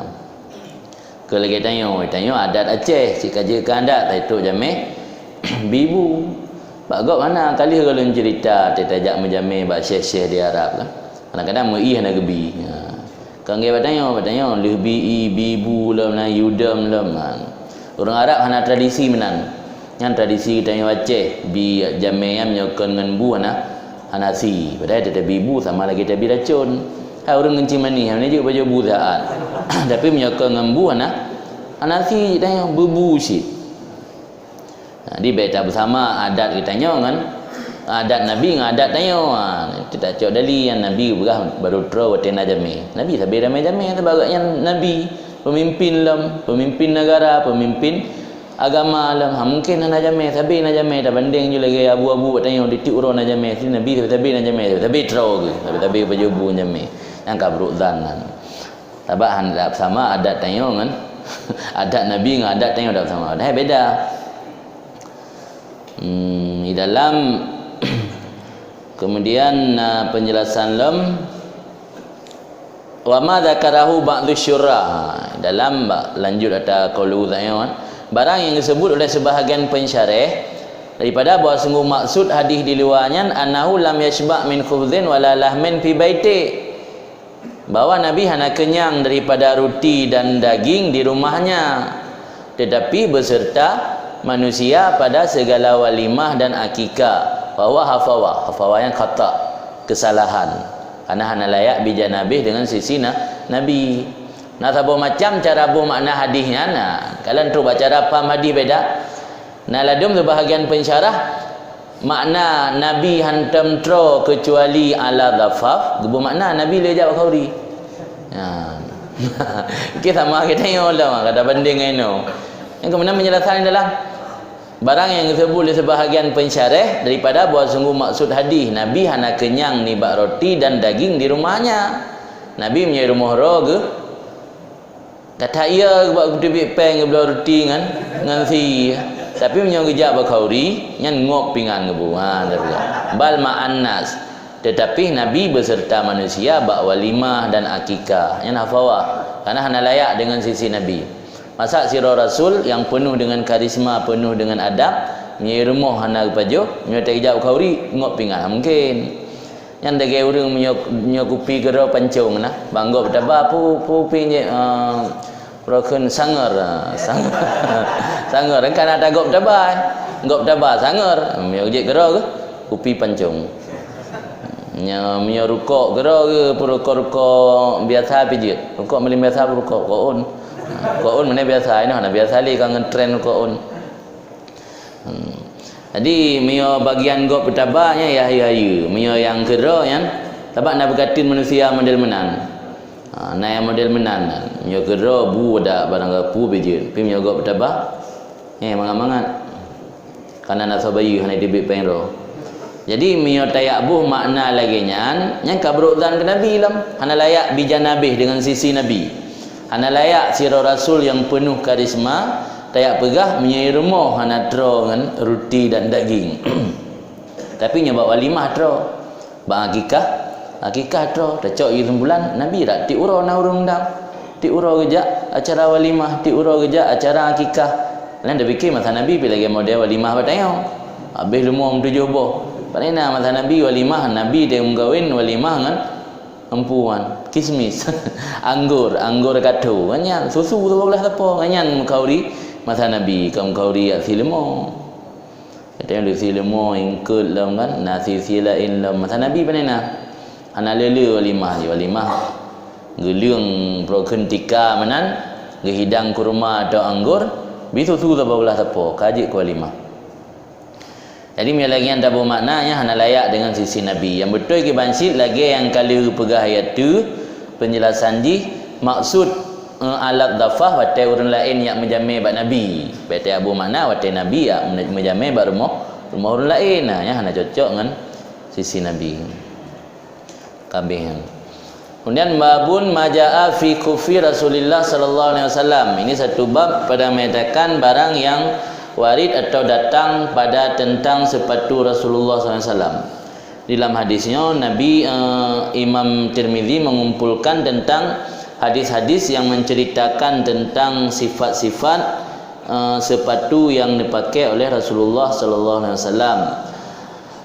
Ke lagi tanya adat Aceh, si kaji ke adat itu jame bibu. Bagok mana kali kalau cerita tajak menjame bak syekh-syekh di Arab kan. Kadang-kadang mei hana gebi. Kan dia bertanya lebih bibu lam na yudam lam. Orang Arab hana tradisi menan. Yang tradisi tanya Aceh bi jame yang nyokon dengan bu hanasi. Padahal ada bibu sama lagi tapi racun. Hai orang kencing mani, mana je baju bu saat. Tapi menyokong dengan bu hanasi tanya bebu sih. Di beta bersama adat kita kan. Adat Nabi dengan adat tanya. Itu tak cok dali yang Nabi baru terus watena jame. Nabi sabi ramai jame sebagai Nabi pemimpin negara, pemimpin agama alam. Mungkin nak jame sabi nak jame dah banding je lagi abu-abu tanya ditik urang nak jame si Nabi sabi nak jame sabi terus sabi baju bu jame yang kabruk zanan. Tabahan dak sama adat tanya kan. Adat Nabi dengan adat tanya dak sama. Dah beda. Di dalam kemudian penjelasan wa ma dzakarahu ba'dhu syurah. Dalam lanjut ada qaulu tanya barang yang disebut oleh sebahagian pensyarih daripada bahawa sungguh maksud hadis di luarnya annahu lam yashba' min khubzin wala lahmin fi baiti, bahawa Nabi hanya kenyang daripada roti dan daging di rumahnya tetapi beserta manusia pada segala walimah dan akikah. Bahwa hafawah yang khata, kesalahan, karena hanya layak bijanabih dengan sisi Nabi. Nah, sabo macam cara bu makna hadisnya. Nah, kalian tu baca cara paham hadis beda. Nah, ladum sebahagian pensyarah makna Nabi hantam tro kecuali ala dhafaf, gebu makna Nabi le jawab khauri. Ya. Kita sama kita tengok lah kata banding ino. Yang kemudian penjelasan adalah barang yang disebut oleh sebahagian pensyarih daripada bahawa sungguh maksud hadis Nabi hanya kenyang ni bak roti dan daging di rumahnya. Nabi punya rumah roh kata iya buat kutip peng belah roti dengan si tapi punya gejak bakauri nyan ngop pingan ngebuhan bal ma'an nas, tetapi Nabi beserta manusia bak walimah dan akikah yang hafawah karena hanya layak dengan sisi Nabi. Masak sirah Rasul yang penuh dengan karisma, penuh dengan adab, menye rumah hana pajo, menye terjak kauri ngop pingat mungkin. Yang dage urang menye kupi gero pancung nah. Banggop tabah pu pinje prokeun sangar. Sangar kan ada gop tabah. Gop tabah sangar, menye ujek gero ke kupi pancung. Menye rukuk gero ke rukuk biasa pijit. Rukuk melim biasa rukuk koon. Koon mana biasa ini, mana biasa li kangen trend koon. Jadi mio bagian gop betabanya ya mio yang kedua yang tabak nak berkatin manusia model menan. Nah yang model menan. Mio kedua bu ada barang gapu bejin. Pi mio gop betabah. Mangat-mangat. Karena nak sabayu hana dibik penro. Jadi mio tayak buh makna lagi nyan kabrukdan ke Nabi lam. Hana layak bijan Nabi dengan sisi Nabi. Hana layak sirah Rasul yang penuh karisma, tayak pegah menyai rumah hana tro dengan roti dan daging. Tapi nyoba walimah tro. Bang akikah tro, tacok i rembulan Nabi dak ti uro na urung dak. Ti uro gejak acara walimah, ti uro gejak acara akikah. Lan dak fikir masa Nabi pi lagi model walimah batayau. Habis lumur 7 boh. Panena masa Nabi walimah, Nabi dia menggawin walimah dengan empuan kismis anggur katu kanyan susu tu belah apa kanyan kauri masa Nabi kaum kauri ya silmo katanya di silmo ingkut lam kan nasi silain lam masa Nabi panena ana lele walimah geulung broken tika manan gehidang kurma atau anggur bisusu tu belah apa kaji ku walimah. Jadi dia lagi yang tak bermaknanya hana layak dengan sisi Nabi. Yang betul ke bansit lagi yang kali pegah ayat tu penjelasan di maksud alat dafah watai orang lain yang menjamai bak Nabi. Watai abu makna watai Nabi yang menjamai bak rumah orang lain. Nah, yang hana cocok dengan sisi Nabi. Kabeh. Kemudian babun majaa fi kufi Rasulullah sallallahu alaihi wasallam. Ini satu bab pada menyatakan barang yang warid atau datang pada tentang sepatu Rasulullah SAW. Dalam hadisnya Nabi Imam Tirmizi mengumpulkan tentang hadis-hadis yang menceritakan tentang sifat-sifat sepatu yang dipakai oleh Rasulullah SAW.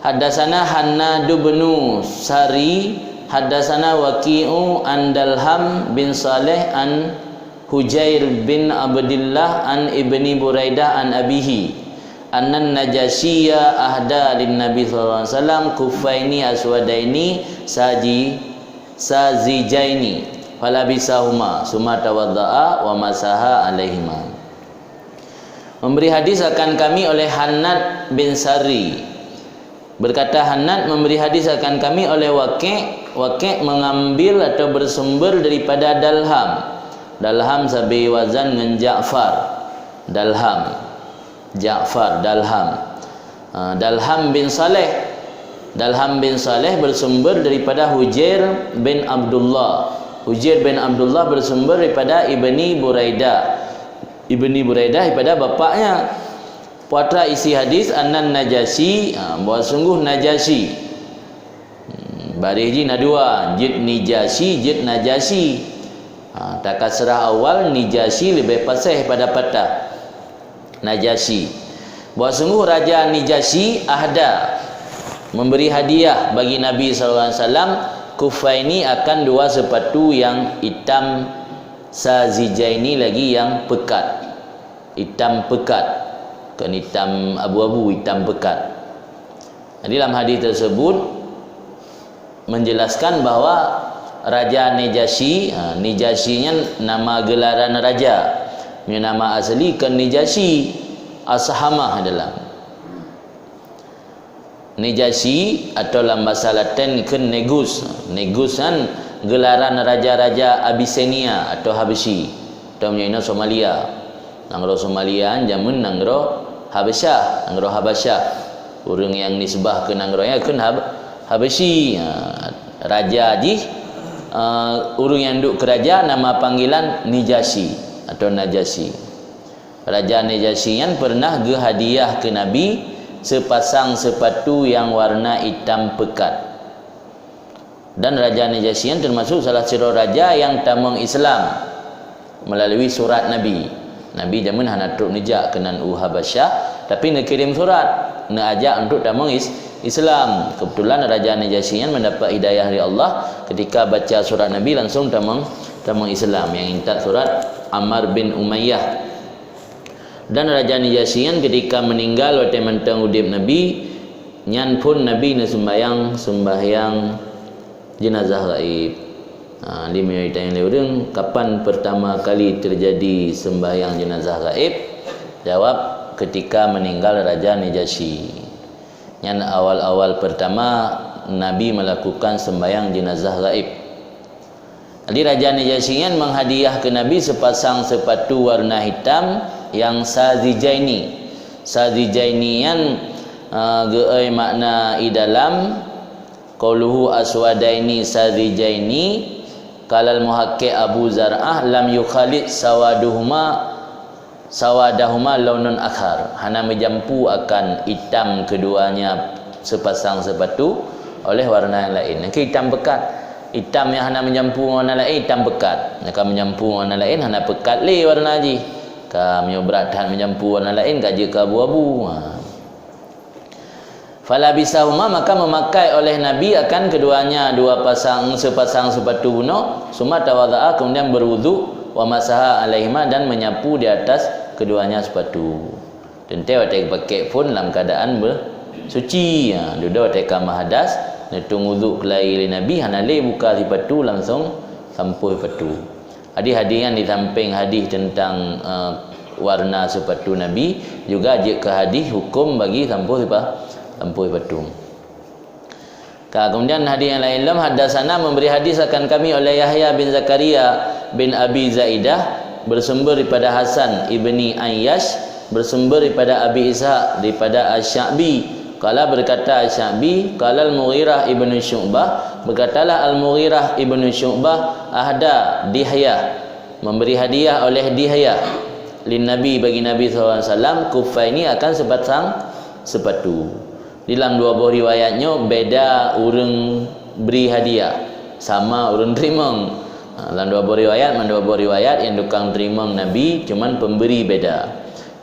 Haddatsana Hannadu bin Sari, haddatsana Waqi'u an Dalham bin Saleh an Hujair bin Abdullah an ibni Buraidah an abihi annan Najasyiya ahda lin Nabi sallallahu alaihi wasallam kufaini aswadaini sazijaini falabisahuma summa tawaddaa wa masaha alaihima. Memberi hadis akan kami oleh Hannad bin Sari. Berkata Hannad memberi hadis akan kami oleh Waqi' mengambil atau bersumber daripada Dalham. Dalham sabi wazan dengan Ja'far. Dalham bin Saleh. Dalham bin Saleh bersumber daripada Hujair bin Abdullah. Hujair bin Abdullah bersumber daripada Ibni Buraidah. Ibni Buraidah daripada bapaknya. Putra isi hadis annan Najasyi, bahawa sungguh Najasyi. Barih ji nadua, jid Najasyi. Tak kasrah awal Najasyi lebih pasih pada patah Najasyi. Bahawa sungguh Raja Najasyi ahda memberi hadiah bagi Nabi SAW kufaini akan dua sepatu yang hitam sazijaini lagi yang pekat, hitam pekat, kan hitam abu-abu, hitam pekat. Jadi dalam hadis tersebut menjelaskan bahawa Raja Najasyi, Najasyinya nama gelaran raja. Nama asli kan Najasyi Ashamah adalah Najasyi atau dalam bahasa Latin kan Negus. Negus kan gelaran raja-raja Abyssinia atau Habsyi atau menyanyi Somalia. Nangro Somalia jamun nangro Habasyah, nangro Habasyah. Orang yang nisbah ke nangro-nya kan Habsyi. Raja ji urung yang duduk kerajaan nama panggilan Najasyi atau Najasyi. Raja Najasyi yang pernah hadiah ke Nabi sepasang sepatu yang warna hitam pekat. Dan Raja Najasyi yang termasuk salah satu raja yang tamang Islam melalui surat Nabi. Nabi jamun hana truk nijak kenan Habasyah, tapi nak kirim surat nak ajak untuk damang Islam. Kebetulan Raja Najasyi mendapat hidayah dari Allah, ketika baca surat Nabi langsung damang Islam. Yang intat surat Ammar bin Umayyah. Dan Raja Najasyi ketika meninggal waktu mentang udip Nabi, nyan pun Nabi ni sembahyang jenazah gaib. Dia mencerita yang lain, kapan pertama kali terjadi sembahyang jenazah gaib? Jawab, ketika meninggal Raja Najasyi. Yang awal-awal pertama Nabi melakukan sembahyang jenazah gaib. Jadi Raja Najasyi menghadiah ke Nabi sepasang sepatu warna hitam yang sazijaini. Sazijainian geai makna idalam qauluhu aswadaini sazijaini kalal muhaqqi Abu Zar'ah lam yukhalid sawadahuma launun akhar. Hana menjampu akan hitam keduanya sepasang sepatu oleh warna yang lain. Yang hitam pekat. Hitam yang hana menjampu warna lain, hitam pekat. Yang menjampu warna lain, hana pekat le warna haji. Kami berat menjampu warna lain, gaji ke abu-abu. Fala bisahuma, maka memakai oleh Nabi akan keduanya sepasang sepatu buno, summa tawadha'a, kemudian berwudu, wa masaha alaihima, dan menyapu di atas keduanya sepatu. Tentu waktu pakai pun dalam keadaan bersuci. Duduk waktu kamar hadas, netung wudu kelai Nabi, hanale buka sepatu langsung sampai sepatu. Hadis-hadis yang di samping hadis tentang warna sepatu Nabi, juga ke hadis hukum bagi sampai sepatu. Kemudian hadis yang lain, hadasana memberi hadis akan kami oleh Yahya bin Zakaria bin Abi Zaidah, bersumber daripada Hasan ibni Ayyash, bersumber daripada Abi Ishaq daripada Asy-Sya'bi. Qala berkata Asy-Sya'bi, qala Al-Mughirah ibnu Syu'bah, berkatalah Al-Mughirah ibnu Syu'bah, ahda Dihyah, memberi hadiah oleh Dihyah lin Nabi, bagi Nabi SAW, kufaini, akan sepasang sepatu. Dalam dua buah riwayatnya beda urang beri hadiah, sama urang terima. Dalam dua buah riwayat yang tukang terima Nabi, cuman pemberi beda.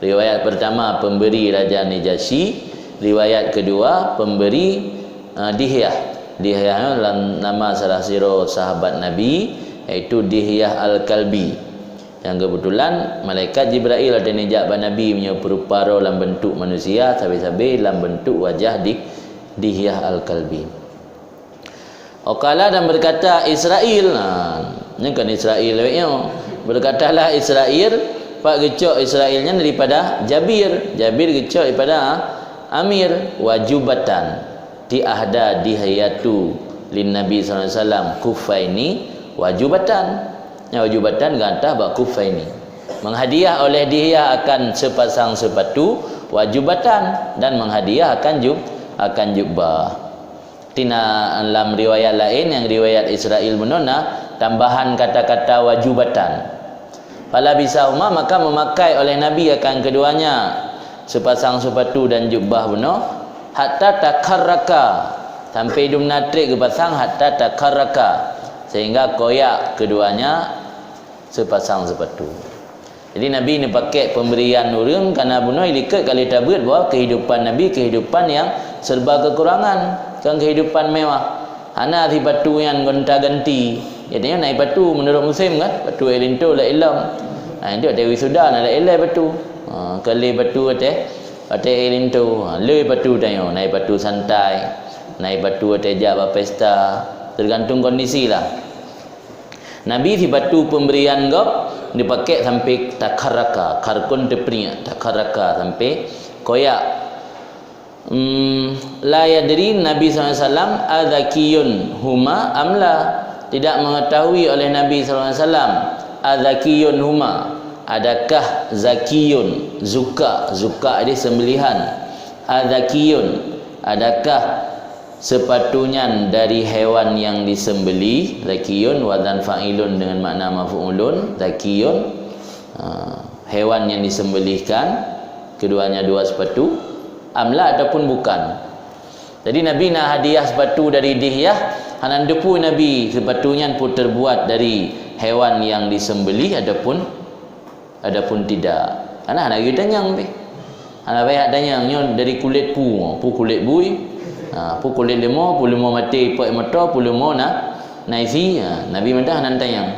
Riwayat pertama pemberi Raja Najasyi, riwayat kedua pemberi Dihyah. Dihyah dalam nama salah satu sahabat Nabi, iaitu Dihyah Al-Kalbi, yang kebetulan malaikat Jibril ada nijak Nabi punya perupara dalam bentuk manusia, sabi-sabi dalam bentuk wajah Dihyah Al-Kalbi. Okala, dan berkata Israel, ini kan Israel berkatalah Israel, pak gecok Israelnya daripada Jabir gecok daripada Amir, wajubatan diahda Dihyatu lin Nabi SAW kufaini wajubatan. Wajubatan gantah bak kufaini, menghadiah oleh Dihyah akan sepasang sepatu wajubatan, dan menghadiah akan jubbah. Tina dalam riwayat lain, yang riwayat Israel menona tambahan kata-kata wajubatan. Fala bisahuma, maka memakai oleh Nabi akan keduanya sepasang sepatu dan jubbah benar, hatta takarraka, sampai dum natrik kepasang, hatta takarraka, sehingga koyak keduanya sepasang sepatu. Jadi Nabi ni pakai pemberian orang kerana bunuh ikat kali tabut bahawa kehidupan Nabi kehidupan yang serba kekurangan, kan kehidupan mewah. Hana sepatu yang gonta-ganti. Jadinya naik batu menurut musim kan, batu elinto la ilam. Itu ada wisuda nak la ilai batu. Kali batu ada elinto, le batu tayo, naik batu santai, naik batu tejak pesta, tergantung kondisi lah. Nabi si batu pemberian gop dipakai sampai takaraka, karkun deprinya, takaraka sampai koyak. La yadri Nabi SAW adzakiyun huma amla, tidak mengetahui oleh Nabi SAW adzakiyun huma, adakah zakiyun, zuka ini sembelihan, adzakiyun, adakah sepatunya dari hewan yang disembelih, zakiyun wadan fa'ilun dengan makna maf'ulun, zakiyun hewan yang disembelihkan, keduanya dua sepatu, amla ataupun bukan. Jadi Nabi nak hadiah sepatu dari Dihyah, hanan depu Nabi sepatunya pun terbuat dari hewan yang disembelih adapun tidak. Anak nak kita tanyang pe. Anak baik tanyangnya dari kulit pu kulit bui. Pu kulit lemau, pu lemau mati pak mata, pu lemau naisi. Nabi mentah hanan tanyang.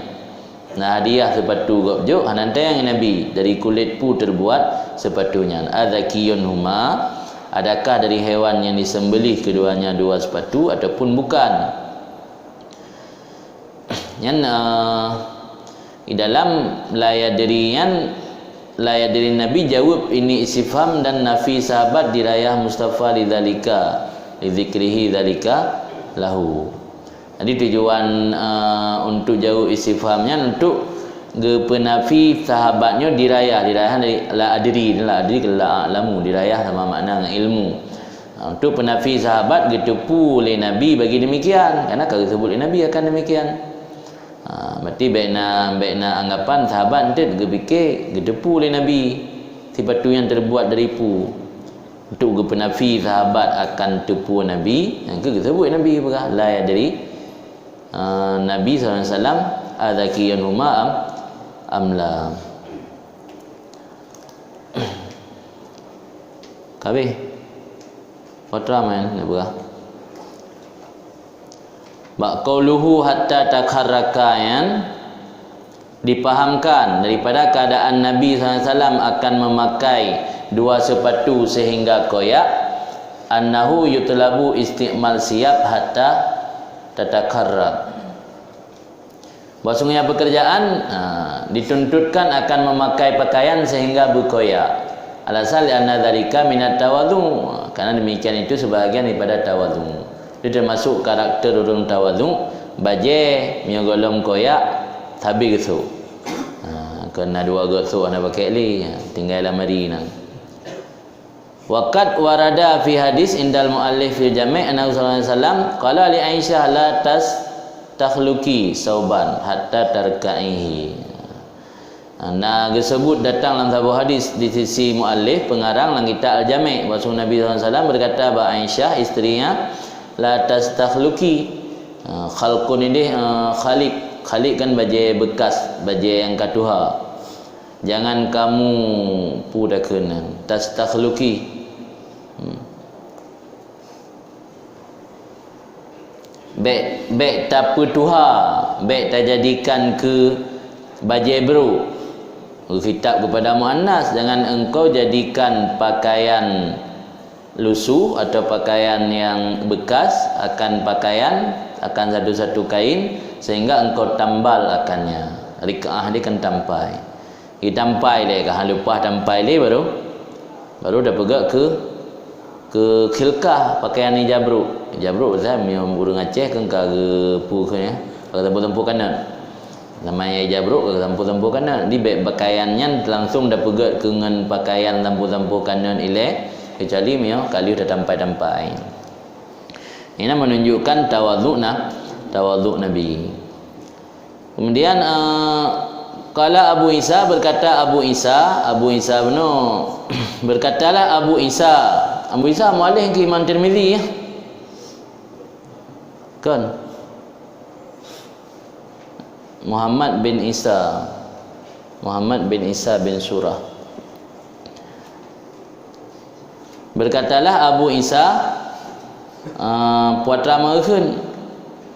Nah hadiah sepatu gopjo hanan tanyang Nabi dari kulit pu terbuat sepatunya. Adzakiyun huma, adakah dari hewan yang disembelih keduanya dua sepatu ataupun bukan? Yang di dalam layadiri Nabi jawab ini istifham dan nafi sahabat dirayah Mustafa lidzalika lidzikrihi dzalika lahu. Jadi tujuan untuk jawab istifhamnya untuk penafi sahabatnya dirayah dari la adri la lamu dirayah sama makna dengan ilmu. Untuk penafi sahabat getepu oleh Nabi bagi demikian, karena kalau sebut oleh Nabi akan demikian. Berarti baikna anggapan sahabat nanti fikir gedepu oleh Nabi sepatu yang terbuat dari pu. Untuk penafi sahabat akan tepu Nabi, yang sebut Nabi berah la ya dari Nabi SAW adzakiyun huma amla. Kabeh Patra man ni berah Qauluhu hatta takharrakayan, dipahamkan daripada keadaan Nabi SAW akan memakai dua sepatu sehingga koyak, annahu yutlabu isti'mal siyab hatta tatakharrak. Bahasanya pekerjaan dituntutkan akan memakai pakaian sehingga berkoyak. Alasal anna dzalika minat tawadhu, karena demikian itu sebahagian daripada tawadhu. Dia termasuk karakter orang tawadhu, baje miogolom koyak tabi gesu. Kena dua gesu ana pakai li, tinggal lamari nang. Waqad warada fi hadis indal muallif fil jami' anna sallallahu alaihi wasallam qala li Aisyah la takhluqi sauban hatta tarka'ihi. Nah, disebut datang dalam sebuah hadis di sisi muallif pengarang dalam kitab Al-Jami', bahawa Nabi SAW berkata bahawa Aisyah isterinya la tastakhluqi. Khalqun ini khaliq kan baju bekas, baju yang katuha. Jangan kamu pudakeun tastakhluqi. Baik tak petuha, baik tak jadikan ke baju bro. Khitab kepada muannas, jangan engkau jadikan pakaian lusuh atau pakaian yang bekas akan pakaian, akan satu-satu kain sehingga engkau tambal akannya. Rikaah dia kan tampai. Ditampai dia kan lupa tampai dia baru dah pegak ke khilkah pakaian ni jabruk. Jabruk zam yang burung Aceh kan ke pu ke ya. Kalau tempo-tempo kanan. Namanya jabruk ke tempo-tempo kanan. Di pakaiannya langsung dah pegak dengan pakaian tempo-tempo kanan ile kecuali mio kali dah tampai-tampai. Ini menunjukkan tawadhu Nabi. Kemudian qala Abu Isa, berkata Abu Isa benar berkatalah Abu Isa muallif ke Imam Tirmizi ya. Kan Muhammad bin Isa bin Surah. Berkatalah Abu Isa putra merehun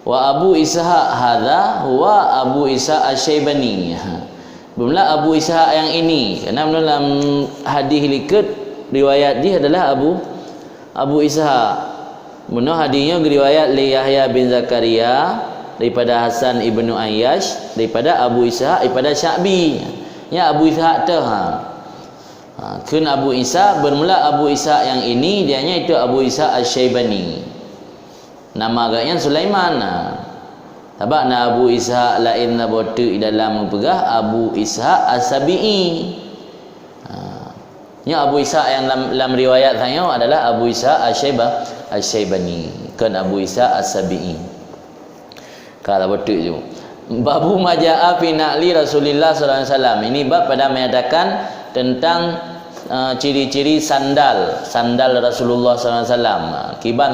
wa Abu Ishaq hadza huwa Abu Ishaq Asy-Syaibani. Belumlah Abu Ishaq yang ini, kerana dalam hadis likat riwayat dia adalah Abu Ishaq. Menurut hadisnya riwayat li Yahya bin Zakaria daripada Hasan ibnu Ayyash daripada Abu Ishaq daripada Sya'bi. Ya Abu Ishaq tu kun Abu Isa, bermula Abu Isa yang ini dianya itu Abu Isa Asy-Syaibani. Nama agaknya Sulaiman. Sebab Abu Isa lain botu dalam pegah Abu Isa As-Sabi'i. Nya Abu Isa yang dalam riwayat saya adalah Abu Isa Asy-Syaibani, kan Abu Isa As-Sabi'i. Kalau betul tu. Babu maja'a fi na'li Rasulullah sallallahu alaihi wasallam. Ini bab pada menyatakan tentang ciri-ciri sandal Rasulullah sallallahu alaihi wasallam. Kiban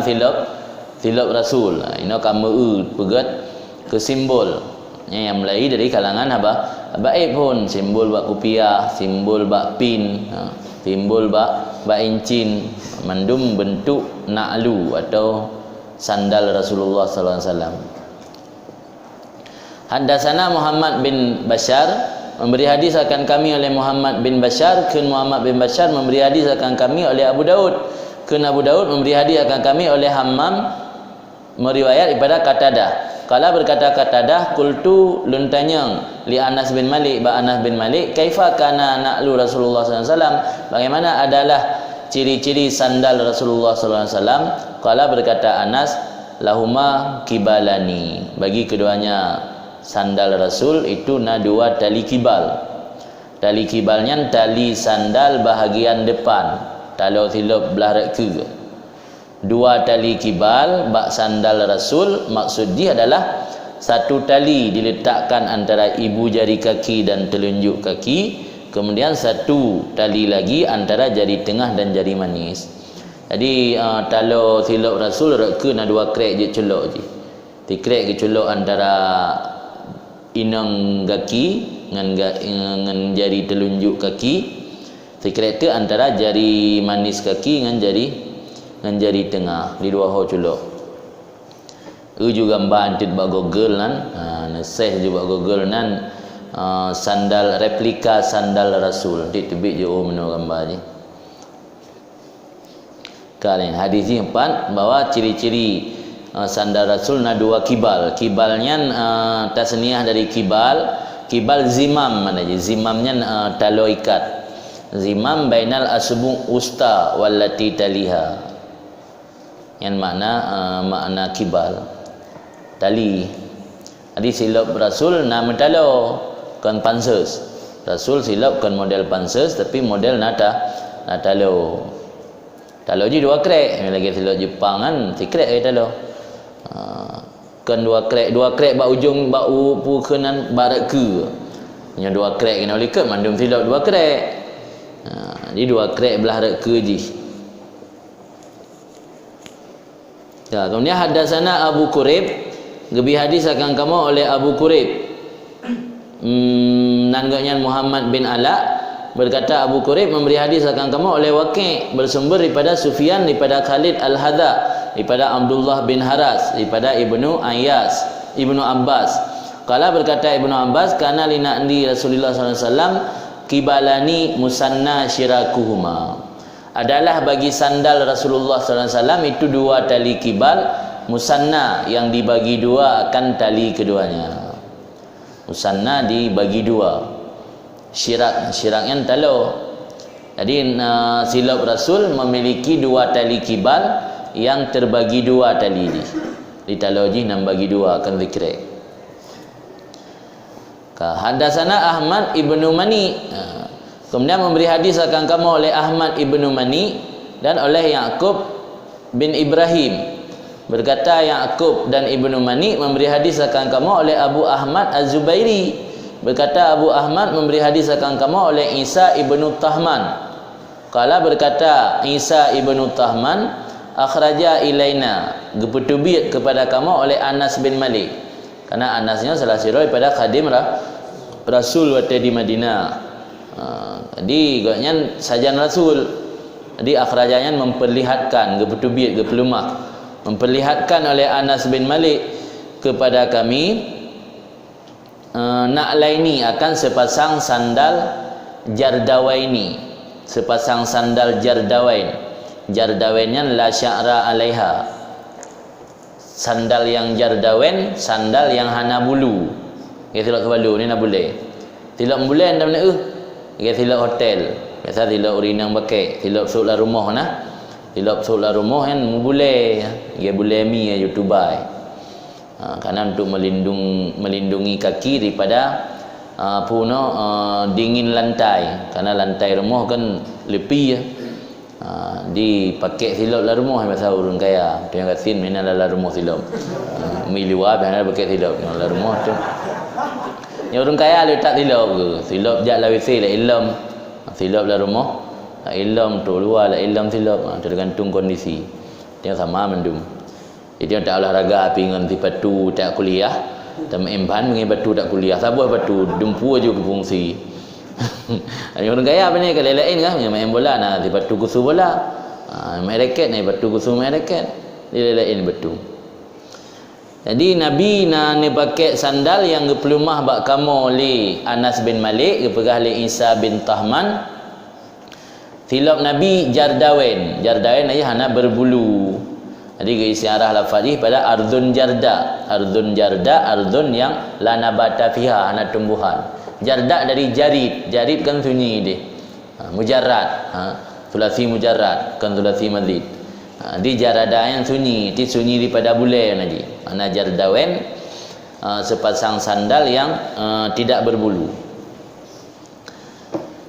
silap Rasul. Ini kamu pegat ke simbol Yang Melayu dari kalangan apa? Habaib pun, simbol bak kupiah, simbol bak pin, simbol bak incin, mandum bentuk na'lu atau sandal Rasulullah sallallahu alaihi wasallam. Haddatsana Muhammad bin Bashar, memberi hadis akan kami oleh Muhammad bin Bashar, kun Muhammad bin Bashar memberi hadis akan kami oleh Abu Daud, kun Abu Daud memberi hadis akan kami oleh Hammam, meriwayat daripada Qatadah. Kala berkata Qatadah, qultu luntanyang li Anas bin Malik, ba Anas bin Malik, kaifa kana na'lu Rasulullah sallallahu alaihi wasallam, bagaimana adalah ciri-ciri sandal Rasulullah sallallahu alaihi wasallam. Kala berkata Anas, lahuma kibalani, bagi keduanya sandal Rasul itu dua tali kibal. Tali kibalnya tali sandal bahagian depan, talo silap belah rek. Dua tali kibal bak sandal Rasul, maksud dia adalah satu tali diletakkan antara ibu jari kaki dan telunjuk kaki, kemudian satu tali lagi antara jari tengah dan jari manis. Jadi talo silap Rasul reka dua krek je celok je. Ti krek ke celok antara inang kaki dengan jari telunjuk kaki. Ti krek tu antara jari manis kaki dengan jari tengah, di dua ho culuk. Juga bantit bak Google nan, neseh juga Google nan, sandal replika sandal Rasul. Ditebik je menurut gambar je. Kali hadis ini empat, bahwa ciri-ciri sandal Rasul dua kibal. Kibalnya tasniah dari kibal. Kibal zimam mana je? Zimamnya talo ikat. Zimam bainal asbu usta wallati taliha. Yang makna kibal, tali. Jadi silap Rasul nama talo kan panses. Rasul silap kan model panses, tapi model talo. Talo je dua krek. Lagi silap Jepang kan si krek talo. Kan dua krek bak ujung bak pukenan barat ke. Nya dua krek kena oleh ke mandum silap dua krek. Jadi dua krek belah rak ke je. Ya, kemudian haddatsana Abu Quraib, gebi hadis akan kamu oleh Abu Quraib. Nangganya Muhammad bin Ala, berkata Abu Quraib memberi hadis akan kamu oleh Waqi', bersumber daripada Sufyan, daripada Khalid Al-Hadha, daripada Abdullah bin Haras, daripada Ibnu Abbas. Kala berkata Ibnu Abbas, kana lina'ndi Rasulullah sallallahu alaihi wasallam kibalani musanna syirakuhuma. Adalah bagi sandal Rasulullah sallallahu alaihi wasallam itu dua tali kibal musanna, yang dibagi dua akan tali keduanya. Musanna dibagi dua. Syiraknya talo. Jadi silap Rasul memiliki dua tali kibal yang terbagi dua tali di. Di talo ji nam bagi dua akan dikrek. Haddatsana Ahmad ibnu Mani. Kemudian memberi hadis akan kamu oleh Ahmad ibnu Mani dan oleh Ya'qub bin Ibrahim. Berkata Ya'qub dan Ibnu Mani memberi hadis akan kamu oleh Abu Ahmad Az-Zubairi. Berkata Abu Ahmad memberi hadis akan kamu oleh Isa ibnu Tahman. Kala berkata Isa ibnu Tahman, akhraja ilaina, gepetubit kepada kamu oleh Anas bin Malik. Karena Anasnya salah siroi pada khadim Rasul waktu di Madinah. Jadi gaknya sajan Rasul. Jadi akhrajanya memperlihatkan gepetubit gepelumah, memperlihatkan oleh Anas bin Malik kepada kami na'laini, akan sepasang sandal jardawaini, sepasang sandal jardawain. Jardawainnya la sya'ra alaiha, sandal yang jardawain, sandal yang hana bulu. Ya tilak kebalu ni nak boleh. Tilak bulan dah mana dia silap hotel, biasa silap urinang pakai, silap solat rumah nah. Silap solat rumah kan boleh, dia boleh mi YouTuber. Karena untuk melindungi kaki daripada dingin lantai, karena lantai rumah kan lebih dipakai silap lah rumah biasa urang kaya. Dia kasin mana lah rumah silap. Mi luar biasa pakai silap lah rumah tu. Yang orang kaya letak silap ke? Silap jak lah WC lah ilam. Silap lah rumah. Ilam tu luar lah ilam silap. Tergantung kondisi. Dia sama mendum. Jadi tak olahraga api dengan tipe tu tak kuliah. Tam emban mengi batu tak kuliah. Sabuh batu dempu aja ke fungsi. Ada orang gaya apa ni kalau lain kan main bola nah di batu kusu bola. Main raket ni batu kusu main raket. Dia lain batu. Jadi Nabi ni pakai sandal yang gepelumah bak kamu oleh Anas bin Malik, gepegah oleh Isa bin Tahman. Tilap Nabi jardawen. Jardawen ayah hana berbulu. Jadi ke istiarah lafazih pada ardun jarda. Ardun jarda, ardun yang la nabata fiha, hana tumbuhan. Jarda dari jarid. Jarid kan sunyi dia. Mujarrad. Sulasi mujarrad, kan sulasi mazid. Di jarada yang sunyi, di sunyi daripada bule naji. Mana jardawen sepasang sandal yang tidak berbulu.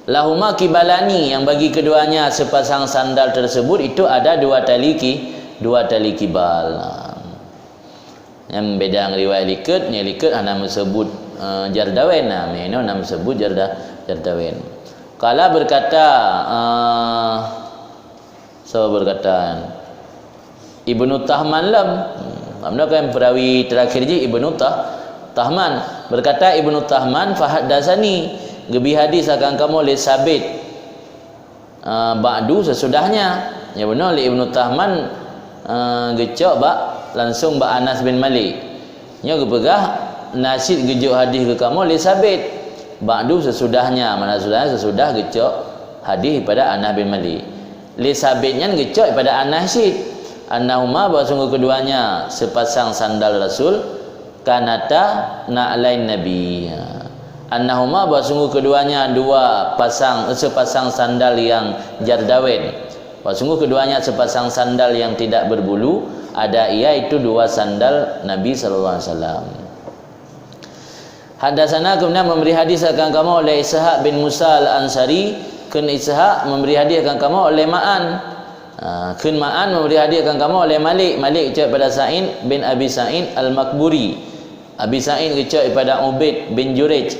Lahuma kibalani, yang bagi keduanya sepasang sandal tersebut itu ada dua tali kibal. Yang beda dengan riwayat liket, yang liket hanya sebut jardawen, ini nama sebut jardawen. Kala berkata Ibnu Tahman lam. Mana kan perawi terakhir je Ibnu Tahman. Berkata Ibnu Tahman, fahaddasani, gebi hadis akan kamu oleh Sabit ba'du sesudahnya. Ya benar oleh Ibnu Tahman gecok bak langsung bak Anas bin Malik. Nya gepegah nasid gejok hadis ke kamu oleh Sabit ba'du sesudahnya. Mana sesudah gecok hadis pada Anas bin Malik. Li Sabitnya gecok pada Anas Syid annahuma, bahawa sungguh keduanya sepasang sandal Rasul, kanata na'lain Nabi. Annahuma, bahawa sungguh keduanya sepasang sandal yang jardawen. Bahawa sungguh keduanya sepasang sandal yang tidak berbulu, ada iaitu dua sandal Nabi sallallahu alaihi wasallam. Hadatsana, kemudian memberi hadis akan kamu oleh Ishaq bin Musa al-Ansari. Kun Ishaq memberi hadis akan kamu oleh Ma'an. Kun Ma'an memberi hadiah akan kamu oleh Malik. Malik ucap pada Sa'id bin Abi Sa'id al-Makburi. Abi Sa'id ucap pada Ubaid bin Jurayj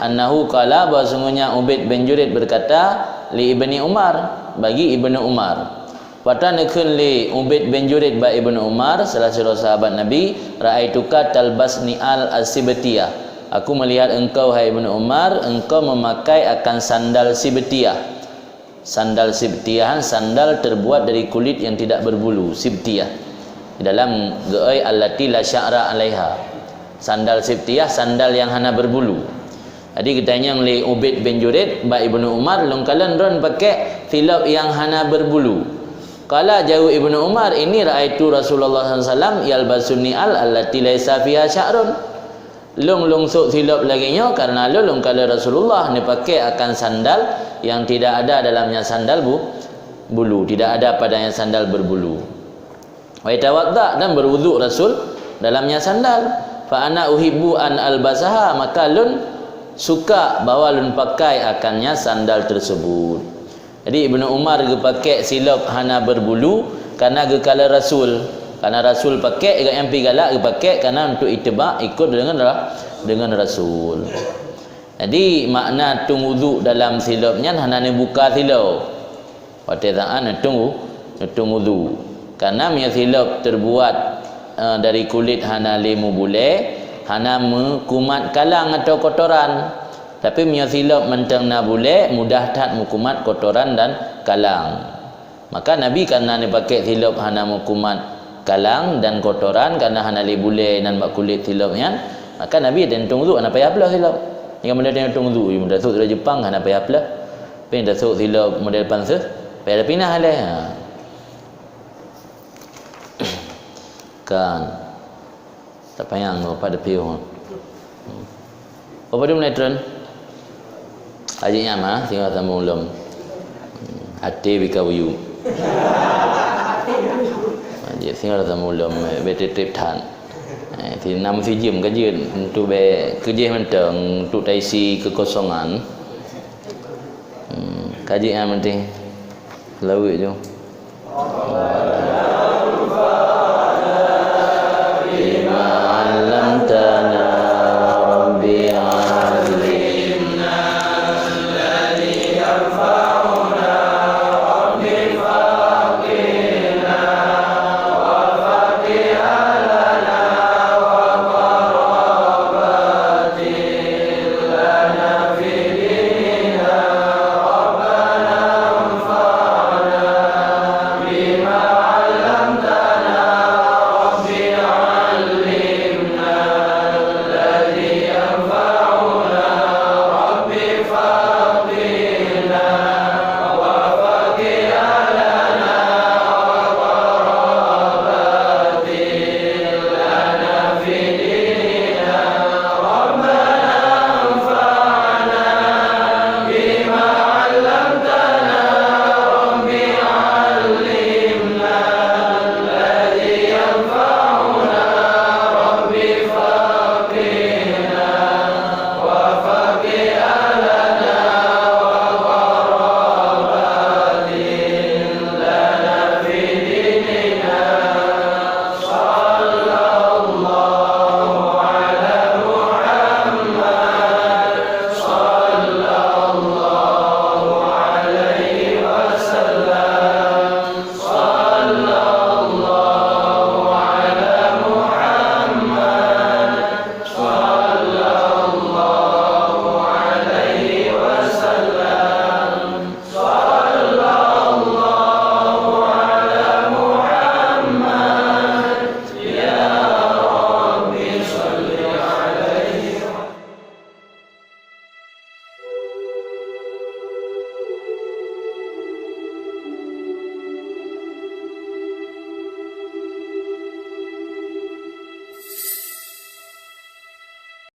annahu qala, bahawa sungguhnya Ubaid bin Jurayj berkata li Ibni Umar, bagi Ibnu Umar. Watanakun li Ubaid bin Jurayj ba Ibnu Umar, salah seorang sahabat Nabi, ra'aituka talbasni al-sibtiyah. Aku melihat engkau hai Ibnu Umar, engkau memakai akan sandal sibtiyah. Sandal sibtiyah, sandal terbuat dari kulit yang tidak berbulu, sibtiyah. Di dalam geai allati la sya'ra 'alaiha. Sandal sibtiyah, sandal yang hana berbulu. Jadi katanya oleh Ubaid bin Jurayj ba Ibnu Umar, longkalan ron pakai thilab yang hana berbulu. Qala jauh Ibnu Umar, ini raaitu Rasulullah sallallahu alaihi wasallam yalbasunni allati laisa fiha sya'run. Long sok silap lagi nyo karena long kalau Rasulullah ni pakai akan sandal yang tidak ada dalamnya sandal bulu, tidak ada padanya sandal berbulu. Wa tawadda, dan berwuduk Rasul dalamnya sandal. Fa ana uhibbu an albasaha, maka lun suka bahawa lun pakai akannya sandal tersebut. Jadi Ibnu Umar ge pakai silap hana berbulu karena ge kala Rasul. Karena Rasul pakai, yang pi galak dia pakai karena untuk ittiba, ikut dengan Rasul. Jadi makna tung wudu dalam silapnya hana ni buka silap. Watizaan tung wudu. Karena punya silap terbuat dari kulit hana lemu bule, hana kumat kalang atau kotoran. Tapi punya silap mentang na bule, mudah tak mukumat kotoran dan kalang. Maka Nabi karena ni pakai silap hana mukumat kalang dan kotoran karena hana bule dan bak kulit silapnya, maka Nabi ada tung wudu, hana payah pula silap. Yang benda dia tung wudu, benda tu dari Jepang hana payah pula. Pen dah sok silap model pansa, payah dah pindah leh. Kan tak payah apa ada piu. Apa dia menetron? Ajinya mah tinggal tamu ulum. Hati bikawiyu. Dia tinggal tamu ulum bete trip tan. Thì năm phi diêm cái gì tụ bè cứ gì mình tưởng tụ tay si kekosongan. Cái gì em mình thì lâu vậy chứ.